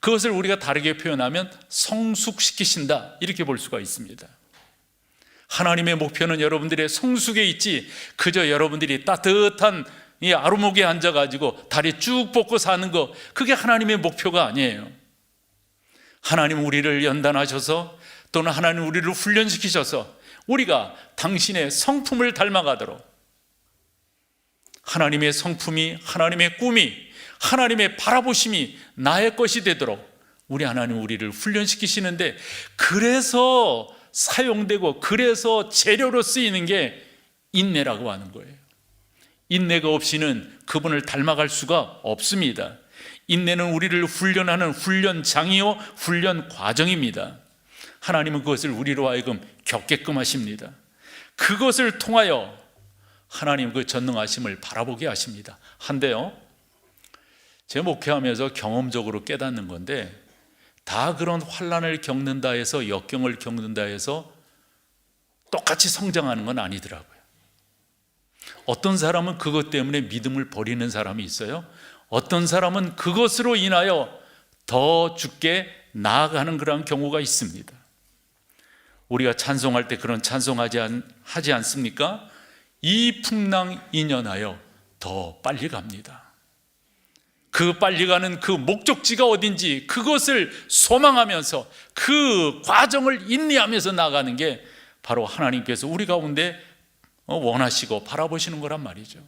그것을 우리가 다르게 표현하면 성숙시키신다, 이렇게 볼 수가 있습니다. 하나님의 목표는 여러분들의 성숙에 있지, 그저 여러분들이 따뜻한 이 아루목에 앉아가지고 다리 쭉 뻗고 사는 거, 그게 하나님의 목표가 아니에요. 하나님 우리를 연단하셔서, 또는 하나님 우리를 훈련시키셔서 우리가 당신의 성품을 닮아가도록, 하나님의 성품이, 하나님의 꿈이, 하나님의 바라보심이 나의 것이 되도록 우리 하나님 우리를 훈련시키시는데, 그래서 사용되고 그래서 재료로 쓰이는 게 인내라고 하는 거예요. 인내가 없이는 그분을 닮아갈 수가 없습니다. 인내는 우리를 훈련하는 훈련장이요 훈련 과정입니다. 하나님은 그것을 우리로 하여금 겪게끔 하십니다. 그것을 통하여 하나님 그 전능하심을 바라보게 하십니다. 한데요, 제 목회하면서 경험적으로 깨닫는 건데, 다 그런 환난을 겪는다 해서, 역경을 겪는다 해서 똑같이 성장하는 건 아니더라고요. 어떤 사람은 그것 때문에 믿음을 버리는 사람이 있어요. 어떤 사람은 그것으로 인하여 더 죽게 나아가는 그런 경우가 있습니다. 우리가 찬송할 때 그런 찬송하지 않습니까? 이 풍랑 인연하여 더 빨리 갑니다. 그 빨리 가는 그 목적지가 어딘지 그것을 소망하면서 그 과정을 인내하면서 나가는 게 바로 하나님께서 우리 가운데 원하시고 바라보시는 거란 말이죠.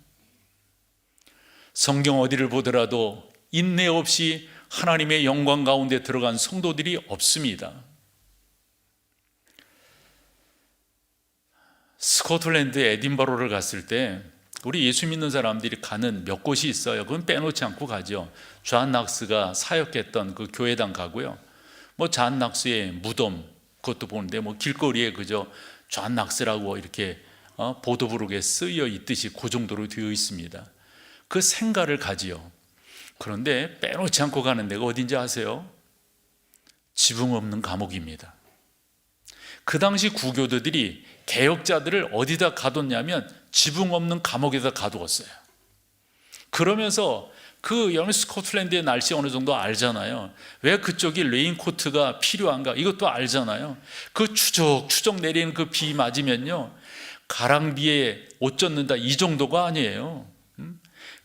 성경 어디를 보더라도 인내 없이 하나님의 영광 가운데 들어간 성도들이 없습니다. 스코틀랜드 에딘버러를 갔을 때 우리 예수 믿는 사람들이 가는 몇 곳이 있어요. 그건 빼놓지 않고 가죠. 존 낙스가 사역했던 그 교회당 가고요. 존 낙스의 무덤 그것도 보는데 길거리에 그저 존 낙스라고 이렇게 보도부록에 쓰여 있듯이 그 정도로 되어 있습니다. 그 생가를 가지요. 그런데 빼놓지 않고 가는 데가 어딘지 아세요? 지붕 없는 감옥입니다. 그 당시 구교도들이 개혁자들을 어디다 가뒀냐면 지붕 없는 감옥에다 가두었어요. 그러면서 그 스코틀랜드의 날씨 어느 정도 알잖아요. 왜 그쪽이 레인코트가 필요한가 이것도 알잖아요. 그 추적 내리는 그 비 맞으면요, 가랑비에 옷 젖는다 이 정도가 아니에요.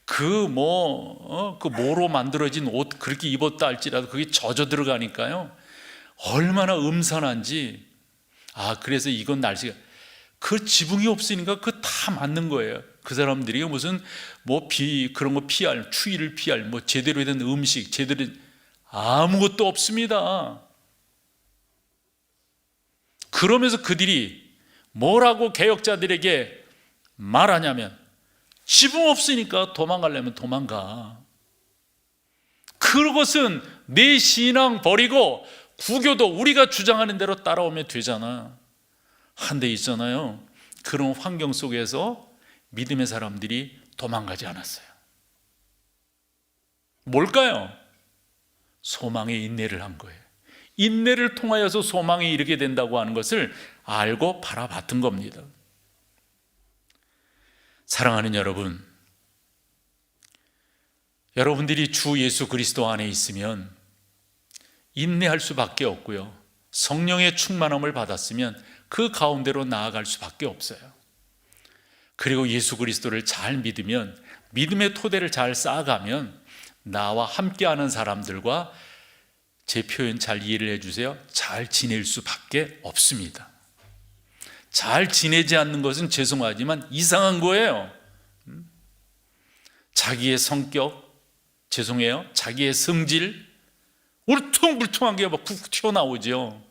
그 모로 만들어진 옷 그렇게 입었다 할지라도 그게 젖어 들어가니까요, 얼마나 음산한지. 그래서 이건 날씨가, 그 지붕이 없으니까 그 다 맞는 거예요. 그 사람들이 무슨 그런 거 피할, 추위를 피할 제대로 된 음식, 제대로 된 아무것도 없습니다. 그러면서 그들이 뭐라고 개혁자들에게 말하냐면, 지붕 없으니까 도망가려면 도망가. 그것은 내 신앙 버리고 구교도 우리가 주장하는 대로 따라오면 되잖아. 한데 있잖아요, 그런 환경 속에서 믿음의 사람들이 도망가지 않았어요. 뭘까요? 소망의 인내를 한 거예요. 인내를 통하여서 소망에 이르게 된다고 하는 것을 알고 바라봤던 겁니다. 사랑하는 여러분, 여러분들이 주 예수 그리스도 안에 있으면 인내할 수밖에 없고요, 성령의 충만함을 받았으면 그 가운데로 나아갈 수밖에 없어요. 그리고 예수 그리스도를 잘 믿으면, 믿음의 토대를 잘 쌓아가면 나와 함께하는 사람들과, 제 표현 잘 이해를 해주세요, 잘 지낼 수밖에 없습니다. 잘 지내지 않는 것은 죄송하지만 이상한 거예요. 자기의 성격, 죄송해요, 자기의 성질 울퉁불퉁한 게 푹 튀어나오죠.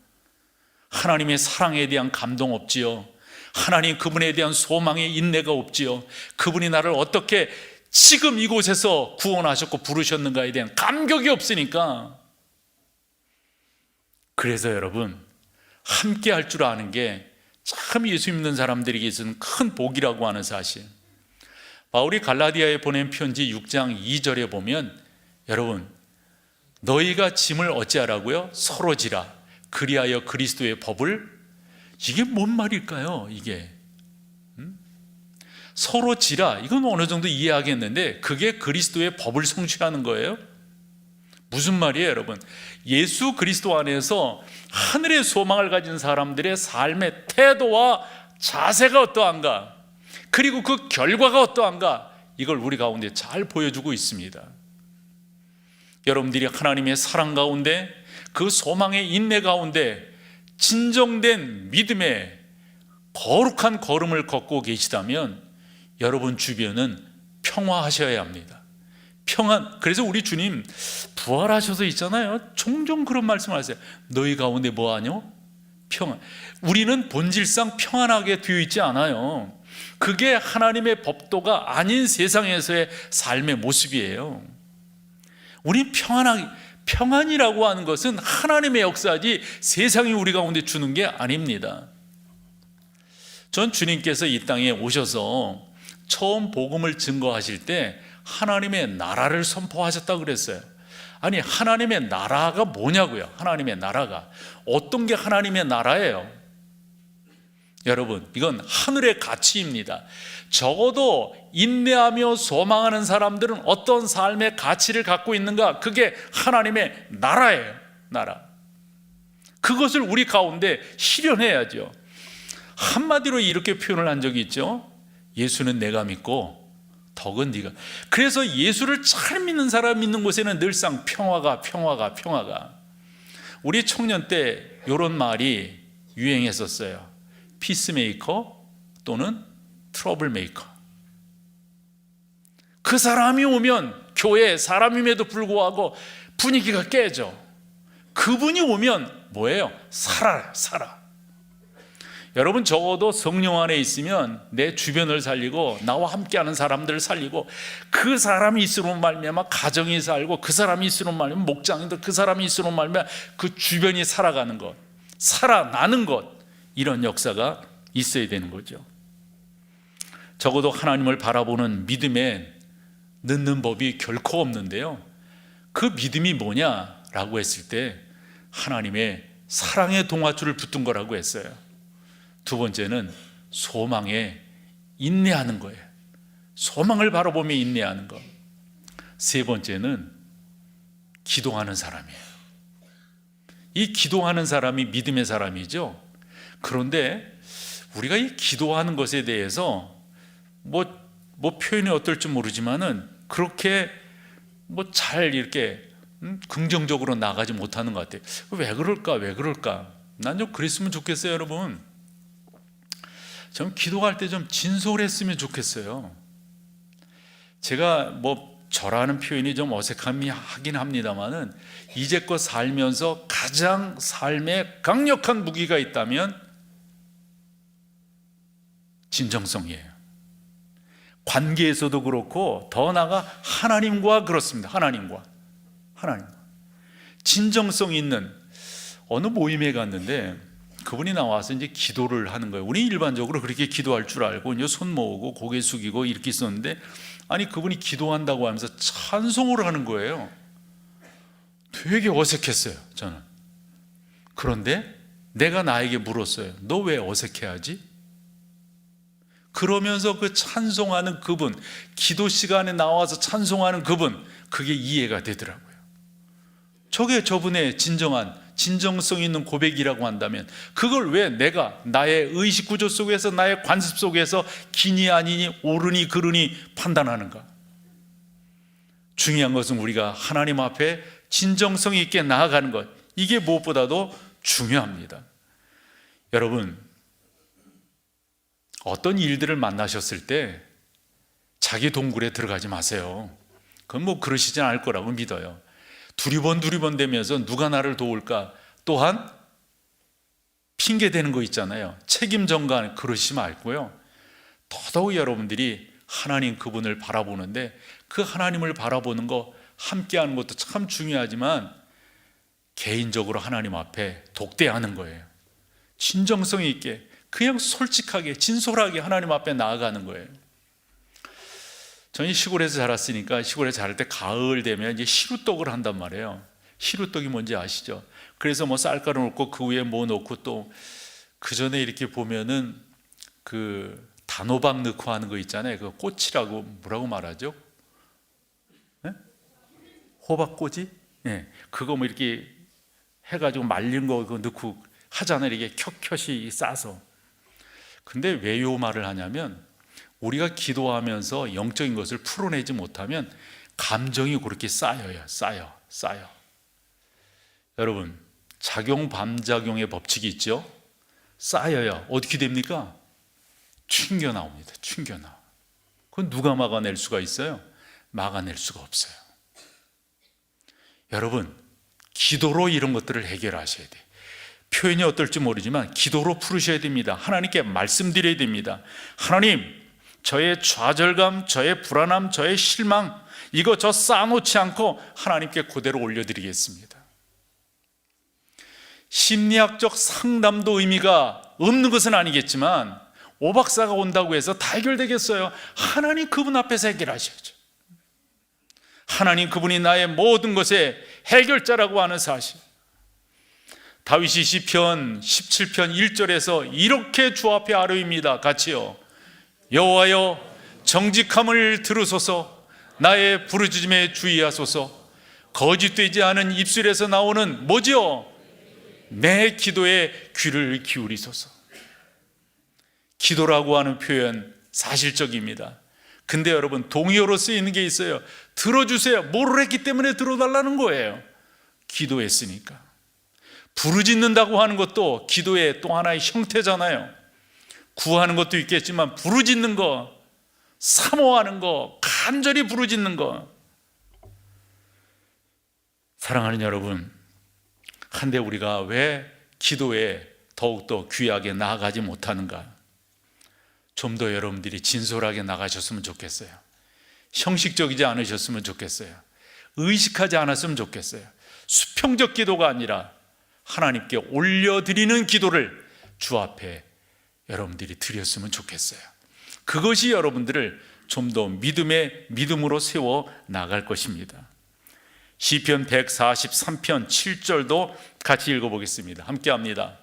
하나님의 사랑에 대한 감동 없지요. 하나님 그분에 대한 소망의 인내가 없지요. 그분이 나를 어떻게 지금 이곳에서 구원하셨고 부르셨는가에 대한 감격이 없으니까. 그래서 여러분, 함께 할 줄 아는 게 참 예수 믿는 사람들에게 있어서는 큰 복이라고 하는 사실. 바울이 갈라디아에 보낸 편지 6장 2절에 보면, 여러분, 너희가 짐을 어찌하라고요? 서로 지라. 그리하여 그리스도의 법을, 이게 뭔 말일까요? 이게 서로 지라, 이건 어느 정도 이해하겠는데 그게 그리스도의 법을 성취하는 거예요? 무슨 말이에요, 여러분? 예수 그리스도 안에서 하늘의 소망을 가진 사람들의 삶의 태도와 자세가 어떠한가, 그리고 그 결과가 어떠한가, 이걸 우리 가운데 잘 보여주고 있습니다. 여러분들이 하나님의 사랑 가운데, 그 소망의 인내 가운데 진정된 믿음의 거룩한 걸음을 걷고 계시다면 여러분 주변은 평화하셔야 합니다. 평안. 그래서 우리 주님 부활하셔서 있잖아요. 종종 그런 말씀을 하세요. 너희 가운데 뭐하뇨? 평안. 우리는 본질상 평안하게 되어 있지 않아요. 그게 하나님의 법도가 아닌 세상에서의 삶의 모습이에요. 우리 평안이라고 하는 것은 하나님의 역사지 세상이 우리 가운데 주는 게 아닙니다. 전 주님께서 이 땅에 오셔서 처음 복음을 증거하실 때 하나님의 나라를 선포하셨다고 그랬어요. 아니, 하나님의 나라가 뭐냐고요? 하나님의 나라가 어떤 게 하나님의 나라예요? 여러분, 이건 하늘의 가치입니다. 적어도 인내하며 소망하는 사람들은 어떤 삶의 가치를 갖고 있는가? 그게 하나님의 나라예요. 나라. 그것을 우리 가운데 실현해야죠. 한마디로 이렇게 표현을 한 적이 있죠. 예수는 내가 믿고 덕은 네가. 그래서 예수를 잘 믿는 사람 믿는 곳에는 늘상 평화가. 우리 청년 때 이런 말이 유행했었어요. 피스메이커 또는 트러블 메이커. 그 사람이 오면 교회 사람임에도 불구하고 분위기가 깨져. 그분이 오면 뭐예요? 살아. 여러분, 적어도 성령 안에 있으면 내 주변을 살리고 나와 함께하는 사람들을 살리고, 그 사람이 있으면 말미암아 가정이 살고, 그 사람이 있으면 말미암아 목장인들, 그 사람이 있으면 말미암아 그 주변이 살아가는 것, 살아나는 것, 이런 역사가 있어야 되는 거죠. 적어도 하나님을 바라보는 믿음에 늦는 법이 결코 없는데요, 그 믿음이 뭐냐라고 했을 때 하나님의 사랑의 동아줄을 붙든 거라고 했어요. 두 번째는 소망에 인내하는 거예요. 소망을 바라보며 인내하는 것. 세 번째는 기도하는 사람이에요. 이 기도하는 사람이 믿음의 사람이죠. 그런데 우리가 이 기도하는 것에 대해서 뭐 표현이 어떨지 모르지만은 그렇게 잘 이렇게 긍정적으로 나가지 못하는 것 같아요. 왜 그럴까? 난 좀 그랬으면 좋겠어요, 여러분. 좀 기도할 때 좀 진솔했으면 좋겠어요. 제가 저라는 표현이 좀 어색하긴 합니다만은 이제껏 살면서 가장 삶에 강력한 무기가 있다면 진정성이에요. 관계에서도 그렇고 더 나아가 하나님과 그렇습니다. 하나님과 진정성 있는 어느 모임에 갔는데 그분이 나와서 이제 기도를 하는 거예요. 우리 일반적으로 그렇게 기도할 줄 알고 이제 손 모으고 고개 숙이고 이렇게 있었는데, 아니 그분이 기도한다고 하면서 찬송을 하는 거예요. 되게 어색했어요, 저는. 그런데 내가 나에게 물었어요. 너 왜 어색해하지? 그러면서 그 찬송하는 그분, 기도 시간에 나와서 찬송하는 그분, 그게 이해가 되더라고요. 저게 저분의 진정성 있는 고백이라고 한다면 그걸 왜 내가 나의 의식 구조 속에서, 나의 관습 속에서 기니 아니니 옳으니 그르니 판단하는가? 중요한 것은 우리가 하나님 앞에 진정성 있게 나아가는 것, 이게 무엇보다도 중요합니다. 여러분, 어떤 일들을 만나셨을 때 자기 동굴에 들어가지 마세요. 그건 그러시진 않을 거라고 믿어요. 두리번 되면서 누가 나를 도울까? 또한 핑계 대는 거 있잖아요. 책임 전가, 그러시지 말고요. 더더욱 여러분들이 하나님 그분을 바라보는데, 그 하나님을 바라보는 거, 함께하는 것도 참 중요하지만 개인적으로 하나님 앞에 독대하는 거예요. 진정성 있게 그냥 솔직하게 진솔하게 하나님 앞에 나아가는 거예요. 저는 시골에서 자랐으니까, 시골에 자랄 때 가을 되면 이제 시루떡을 한단 말이에요. 시루떡이 뭔지 아시죠? 그래서 쌀가루 넣고 그 위에 넣고, 또 그 전에 이렇게 보면은 그 단호박 넣고 하는 거 있잖아요. 그 꼬치라고 뭐라고 말하죠? 네? 호박꼬지? 네. 그거 이렇게 해가지고 말린 거 그거 넣고 하잖아요. 이렇게 켜켜이 싸서. 근데 왜 요 말을 하냐면, 우리가 기도하면서 영적인 것을 풀어내지 못하면 감정이 그렇게 쌓여요. 여러분, 작용 반작용의 법칙이 있죠. 쌓여야 어떻게 됩니까? 튕겨 나옵니다. 그건 누가 막아낼 수가 있어요? 막아낼 수가 없어요. 여러분, 기도로 이런 것들을 해결하셔야 돼요. 표현이 어떨지 모르지만 기도로 풀으셔야 됩니다. 하나님께 말씀드려야 됩니다. 하나님, 저의 좌절감, 저의 불안함, 저의 실망, 이거 저 쌓아놓지 않고 하나님께 그대로 올려드리겠습니다. 심리학적 상담도 의미가 없는 것은 아니겠지만 오 박사가 온다고 해서 다 해결되겠어요? 하나님 그분 앞에서 해결하셔야죠. 하나님 그분이 나의 모든 것의 해결자라고 하는 사실. 다윗이 시편 17편 1절에서 이렇게 주 앞에 아뢰입니다. 같이요. 여호와여, 정직함을 들으소서. 나의 부르짖음에 주의하소서. 거짓되지 않은 입술에서 나오는 뭐지요? 내 기도에 귀를 기울이소서. 기도라고 하는 표현 사실적입니다. 근데 여러분, 동의어로 쓰이는 게 있어요. 들어주세요. 뭐를 했기 때문에 들어달라는 거예요. 기도했으니까. 부르짖는다고 하는 것도 기도의 또 하나의 형태잖아요. 구하는 것도 있겠지만 부르짖는 거, 사모하는 거, 간절히 부르짖는 거. 사랑하는 여러분, 한데 우리가 왜 기도에 더욱더 귀하게 나아가지 못하는가? 좀 더 여러분들이 진솔하게 나가셨으면 좋겠어요. 형식적이지 않으셨으면 좋겠어요. 의식하지 않았으면 좋겠어요. 수평적 기도가 아니라 하나님께 올려드리는 기도를 주 앞에 여러분들이 드렸으면 좋겠어요. 그것이 여러분들을 좀 더 믿음으로 세워 나갈 것입니다. 시편 143편 7절도 같이 읽어보겠습니다. 함께 합니다.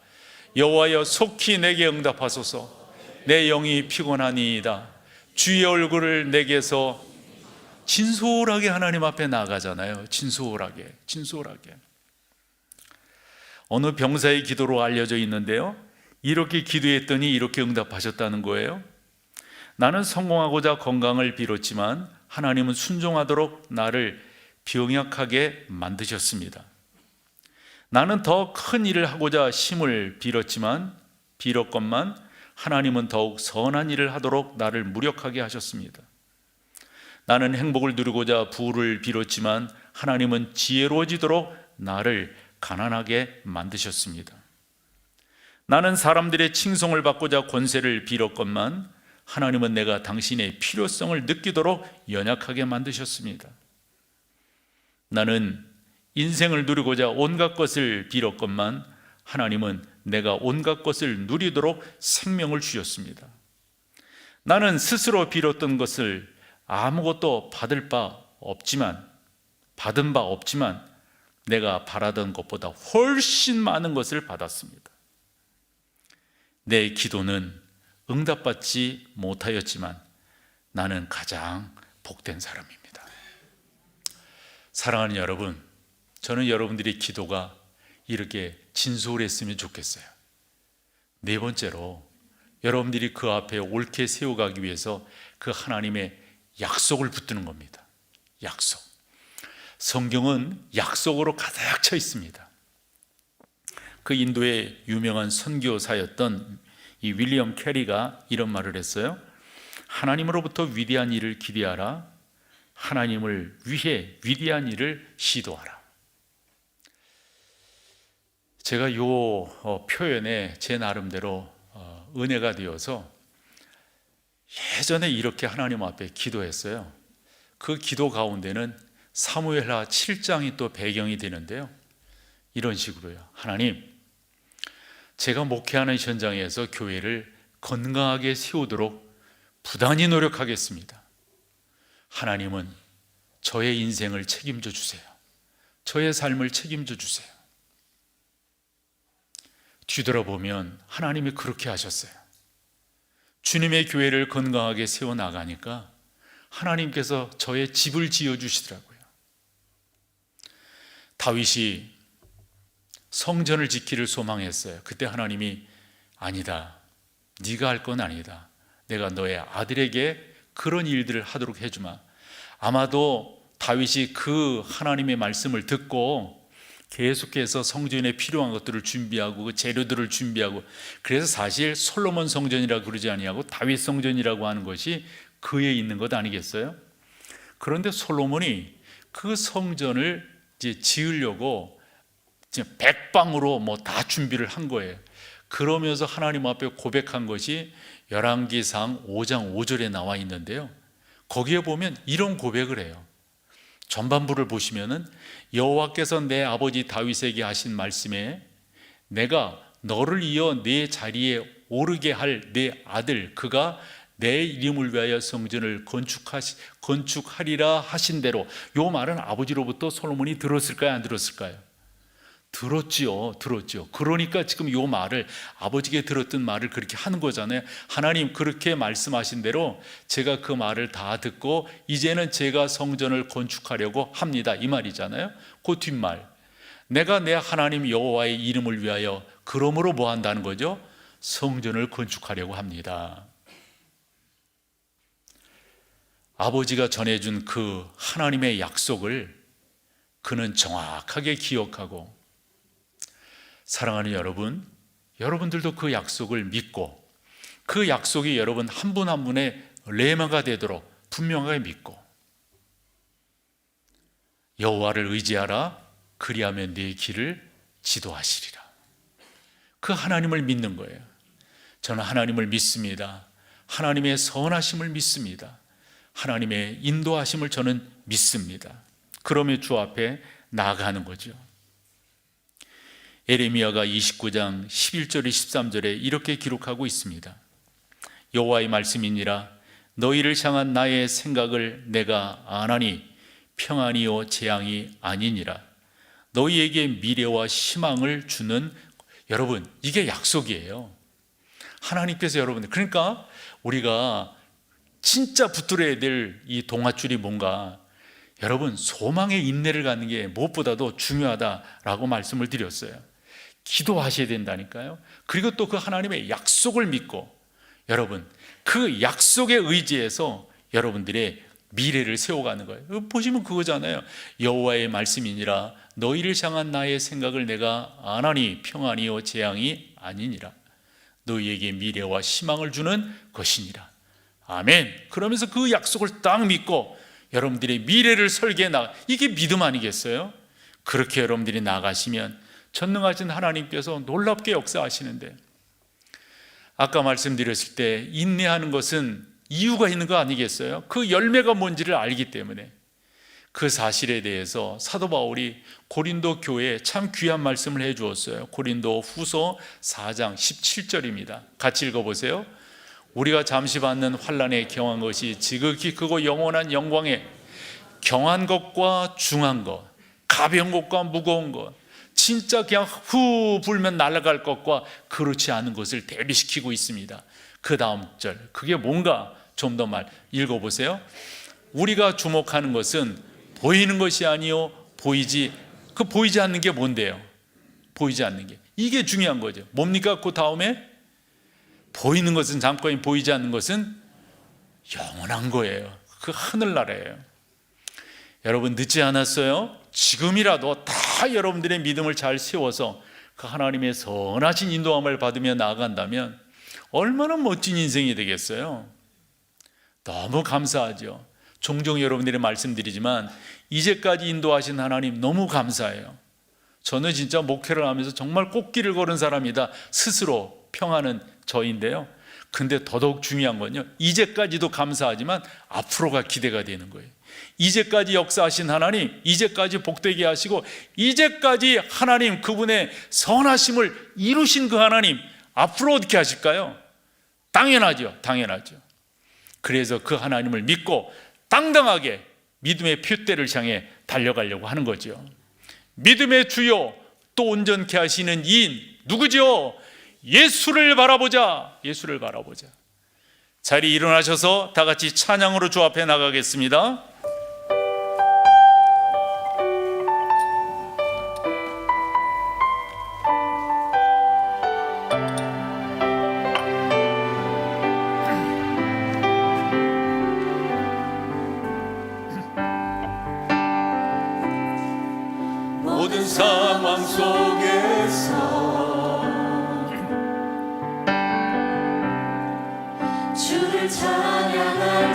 여호와여, 속히 내게 응답하소서. 내 영이 피곤하니이다. 주의 얼굴을 내게서. 진솔하게 하나님 앞에 나가잖아요. 진솔하게. 어느 병사의 기도로 알려져 있는데요, 이렇게 기도했더니 이렇게 응답하셨다는 거예요. 나는 성공하고자 건강을 빌었지만 하나님은 순종하도록 나를 병약하게 만드셨습니다. 나는 더 큰 일을 하고자 힘을 빌었건만 하나님은 더욱 선한 일을 하도록 나를 무력하게 하셨습니다. 나는 행복을 누리고자 부를 빌었지만 하나님은 지혜로워지도록 나를 가난하게 만드셨습니다. 나는 사람들의 칭송을 받고자 권세를 빌었건만 하나님은 내가 당신의 필요성을 느끼도록 연약하게 만드셨습니다. 나는 인생을 누리고자 온갖 것을 빌었건만 하나님은 내가 온갖 것을 누리도록 생명을 주셨습니다. 나는 스스로 빌었던 것을 아무것도 받은 바 없지만 내가 바라던 것보다 훨씬 많은 것을 받았습니다. 내 기도는 응답받지 못하였지만 나는 가장 복된 사람입니다. 사랑하는 여러분, 저는 여러분들의 기도가 이렇게 진솔했으면 좋겠어요. 네 번째로, 여러분들이 그 앞에 옳게 세워가기 위해서 그 하나님의 약속을 붙드는 겁니다. 약속. 성경은 약속으로 가득 차 있습니다. 그 인도의 유명한 선교사였던 이 윌리엄 캐리가 이런 말을 했어요. 하나님으로부터 위대한 일을 기대하라. 하나님을 위해 위대한 일을 시도하라. 제가 이 표현에 제 나름대로 은혜가 되어서 예전에 이렇게 하나님 앞에 기도했어요. 그 기도 가운데는 사무엘하 7장이 또 배경이 되는데요, 이런 식으로요. 하나님, 제가 목회하는 현장에서 교회를 건강하게 세우도록 부단히 노력하겠습니다. 하나님은 저의 인생을 책임져 주세요. 저의 삶을 책임져 주세요. 뒤돌아보면 하나님이 그렇게 하셨어요. 주님의 교회를 건강하게 세워나가니까 하나님께서 저의 집을 지어주시더라고요. 다윗이 성전을 짓기를 소망했어요. 그때 하나님이 아니다, 네가 할 건 아니다, 내가 너의 아들에게 그런 일들을 하도록 해주마. 아마도 다윗이 그 하나님의 말씀을 듣고 계속해서 성전에 필요한 것들을 준비하고 그 재료들을 준비하고, 그래서 사실 솔로몬 성전이라고 그러지 아니하고 다윗 성전이라고 하는 것이 그에 있는 것 아니겠어요? 그런데 솔로몬이 그 성전을 이제 지으려고 이제 백방으로 뭐 다 준비를 한 거예요. 그러면서 하나님 앞에 고백한 것이 열왕기상 5장 5절에 나와 있는데요. 거기에 보면 이런 고백을 해요. 전반부를 보시면은 여호와께서 내 아버지 다윗에게 하신 말씀에 내가 너를 이어 내 자리에 오르게 할 내 아들 그가 내 이름을 위하여 성전을 건축하리라 하신 대로, 요 말은 아버지로부터 솔로몬이 들었을까요, 안 들었을까요? 들었지요. 그러니까 지금 요 말을, 아버지께 들었던 말을 그렇게 하는 거잖아요. 하나님 그렇게 말씀하신 대로 제가 그 말을 다 듣고 이제는 제가 성전을 건축하려고 합니다, 이 말이잖아요. 그 뒷말, 내가 내 하나님 여호와의 이름을 위하여 그러므로 뭐 한다는 거죠? 성전을 건축하려고 합니다. 아버지가 전해준 그 하나님의 약속을 그는 정확하게 기억하고, 사랑하는 여러분, 여러분들도 그 약속을 믿고 그 약속이 여러분 한 분 한 분의 레마가 되도록 분명하게 믿고, 여호와를 의지하라 그리하면 네 길을 지도하시리라. 그 하나님을 믿는 거예요. 저는 하나님을 믿습니다. 하나님의 선하심을 믿습니다. 하나님의 인도하심을 저는 믿습니다. 그러며 주 앞에 나아가는 거죠. 예레미야가 29장 11절에 13절에 이렇게 기록하고 있습니다. 여호와의 말씀이니라 너희를 향한 나의 생각을 내가 아나니 평안이요 재앙이 아니니라. 너희에게 미래와 희망을 주는, 여러분 이게 약속이에요. 하나님께서 여러분들, 그러니까 우리가 진짜 붙들어야 될 이 동아줄이 뭔가, 여러분 소망의 인내를 갖는 게 무엇보다도 중요하다라고 말씀을 드렸어요. 기도하셔야 된다니까요. 그리고 또 그 하나님의 약속을 믿고, 여러분 그 약속에 의지해서 여러분들의 미래를 세워가는 거예요. 보시면 그거잖아요. 여호와의 말씀이니라 너희를 향한 나의 생각을 내가 아나니 평안이요 재앙이 아니니라. 너희에게 미래와 희망을 주는 것이니라. 아멘. 그러면서 그 약속을 딱 믿고 여러분들의 미래를 설계해 나가, 이게 믿음 아니겠어요? 그렇게 여러분들이 나가시면 전능하신 하나님께서 놀랍게 역사하시는데, 아까 말씀드렸을 때 인내하는 것은 이유가 있는 거 아니겠어요? 그 열매가 뭔지를 알기 때문에. 그 사실에 대해서 사도 바울이 고린도 교회에 참 귀한 말씀을 해 주었어요. 고린도 후서 4장 17절입니다. 같이 읽어보세요. 우리가 잠시 받는 환난에 경한 것이 지극히 크고 영원한 영광에 경한 것과 중한 것, 가벼운 것과 무거운 것, 진짜 그냥 후 불면 날아갈 것과 그렇지 않은 것을 대비시키고 있습니다. 그 다음 절, 그게 뭔가 좀 더 말 읽어보세요. 우리가 주목하는 것은 보이는 것이 아니요 보이지 않는 게 뭔데요? 보이지 않는 게, 이게 중요한 거죠. 뭡니까? 그 다음에 보이는 것은 잠깐이, 보이지 않는 것은 영원한 거예요. 그 하늘나라예요. 여러분 늦지 않았어요? 지금이라도 다 여러분들의 믿음을 잘 세워서 그 하나님의 선하신 인도함을 받으며 나아간다면 얼마나 멋진 인생이 되겠어요? 너무 감사하죠. 종종 여러분들이 말씀드리지만 이제까지 인도하신 하나님 너무 감사해요. 저는 진짜 목회를 하면서 정말 꽃길을 걸은 사람이다 스스로 평하는 저인데요. 근데 더더욱 중요한 건요, 이제까지도 감사하지만 앞으로가 기대가 되는 거예요. 이제까지 역사하신 하나님, 이제까지 복되게 하시고 이제까지 하나님 그분의 선하심을 이루신 그 하나님 앞으로 어떻게 하실까요? 당연하죠. 그래서 그 하나님을 믿고 당당하게 믿음의 표대를 향해 달려가려고 하는 거죠. 믿음의 주요 또 온전케 하시는 이인 누구죠? 예수를 바라보자. 자리 일어나셔서 다 같이 찬양으로 주 앞에 나가겠습니다. 모든 상황 속에서 주를 찬양할지라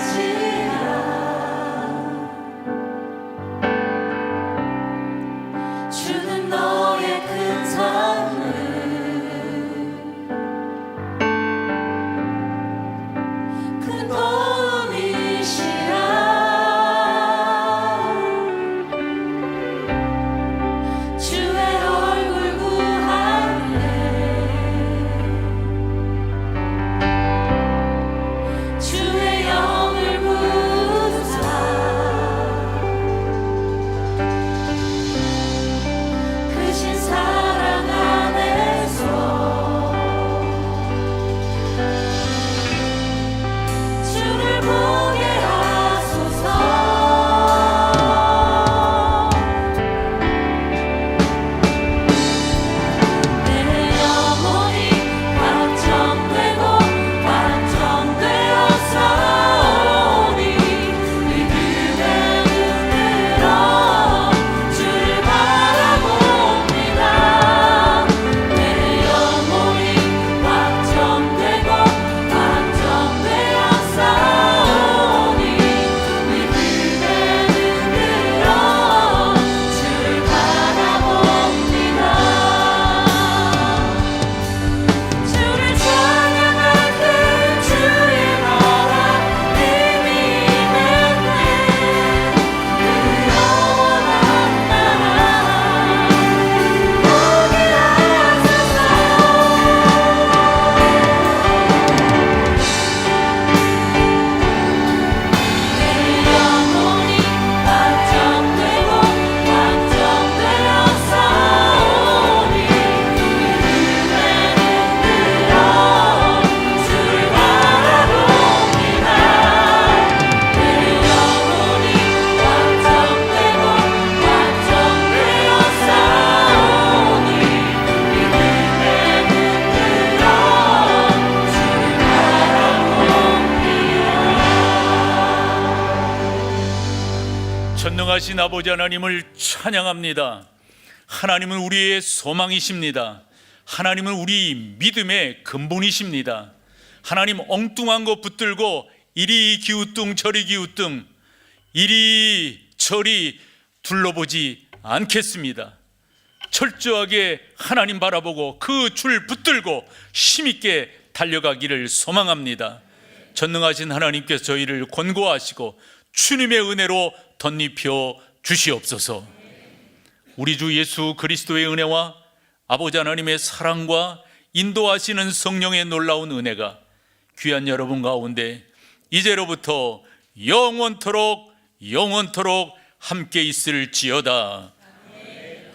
전능하신 아버지 하나님을 찬양합니다. 하나님은 우리의 소망이십니다. 하나님은 우리 믿음의 근본이십니다. 하나님 엉뚱한 거 붙들고 이리 기우뚱 저리 기우뚱 이리 저리 둘러보지 않겠습니다. 철저하게 하나님 바라보고 그 줄 붙들고 힘있게 달려가기를 소망합니다. 전능하신 하나님께서 저희를 권고하시고 주님의 은혜로 덧입혀 주시옵소서. 우리 주 예수 그리스도의 은혜와 아버지 하나님의 사랑과 인도하시는 성령의 놀라운 은혜가 귀한 여러분 가운데 이제로부터 영원토록 함께 있을지어다. 아멘.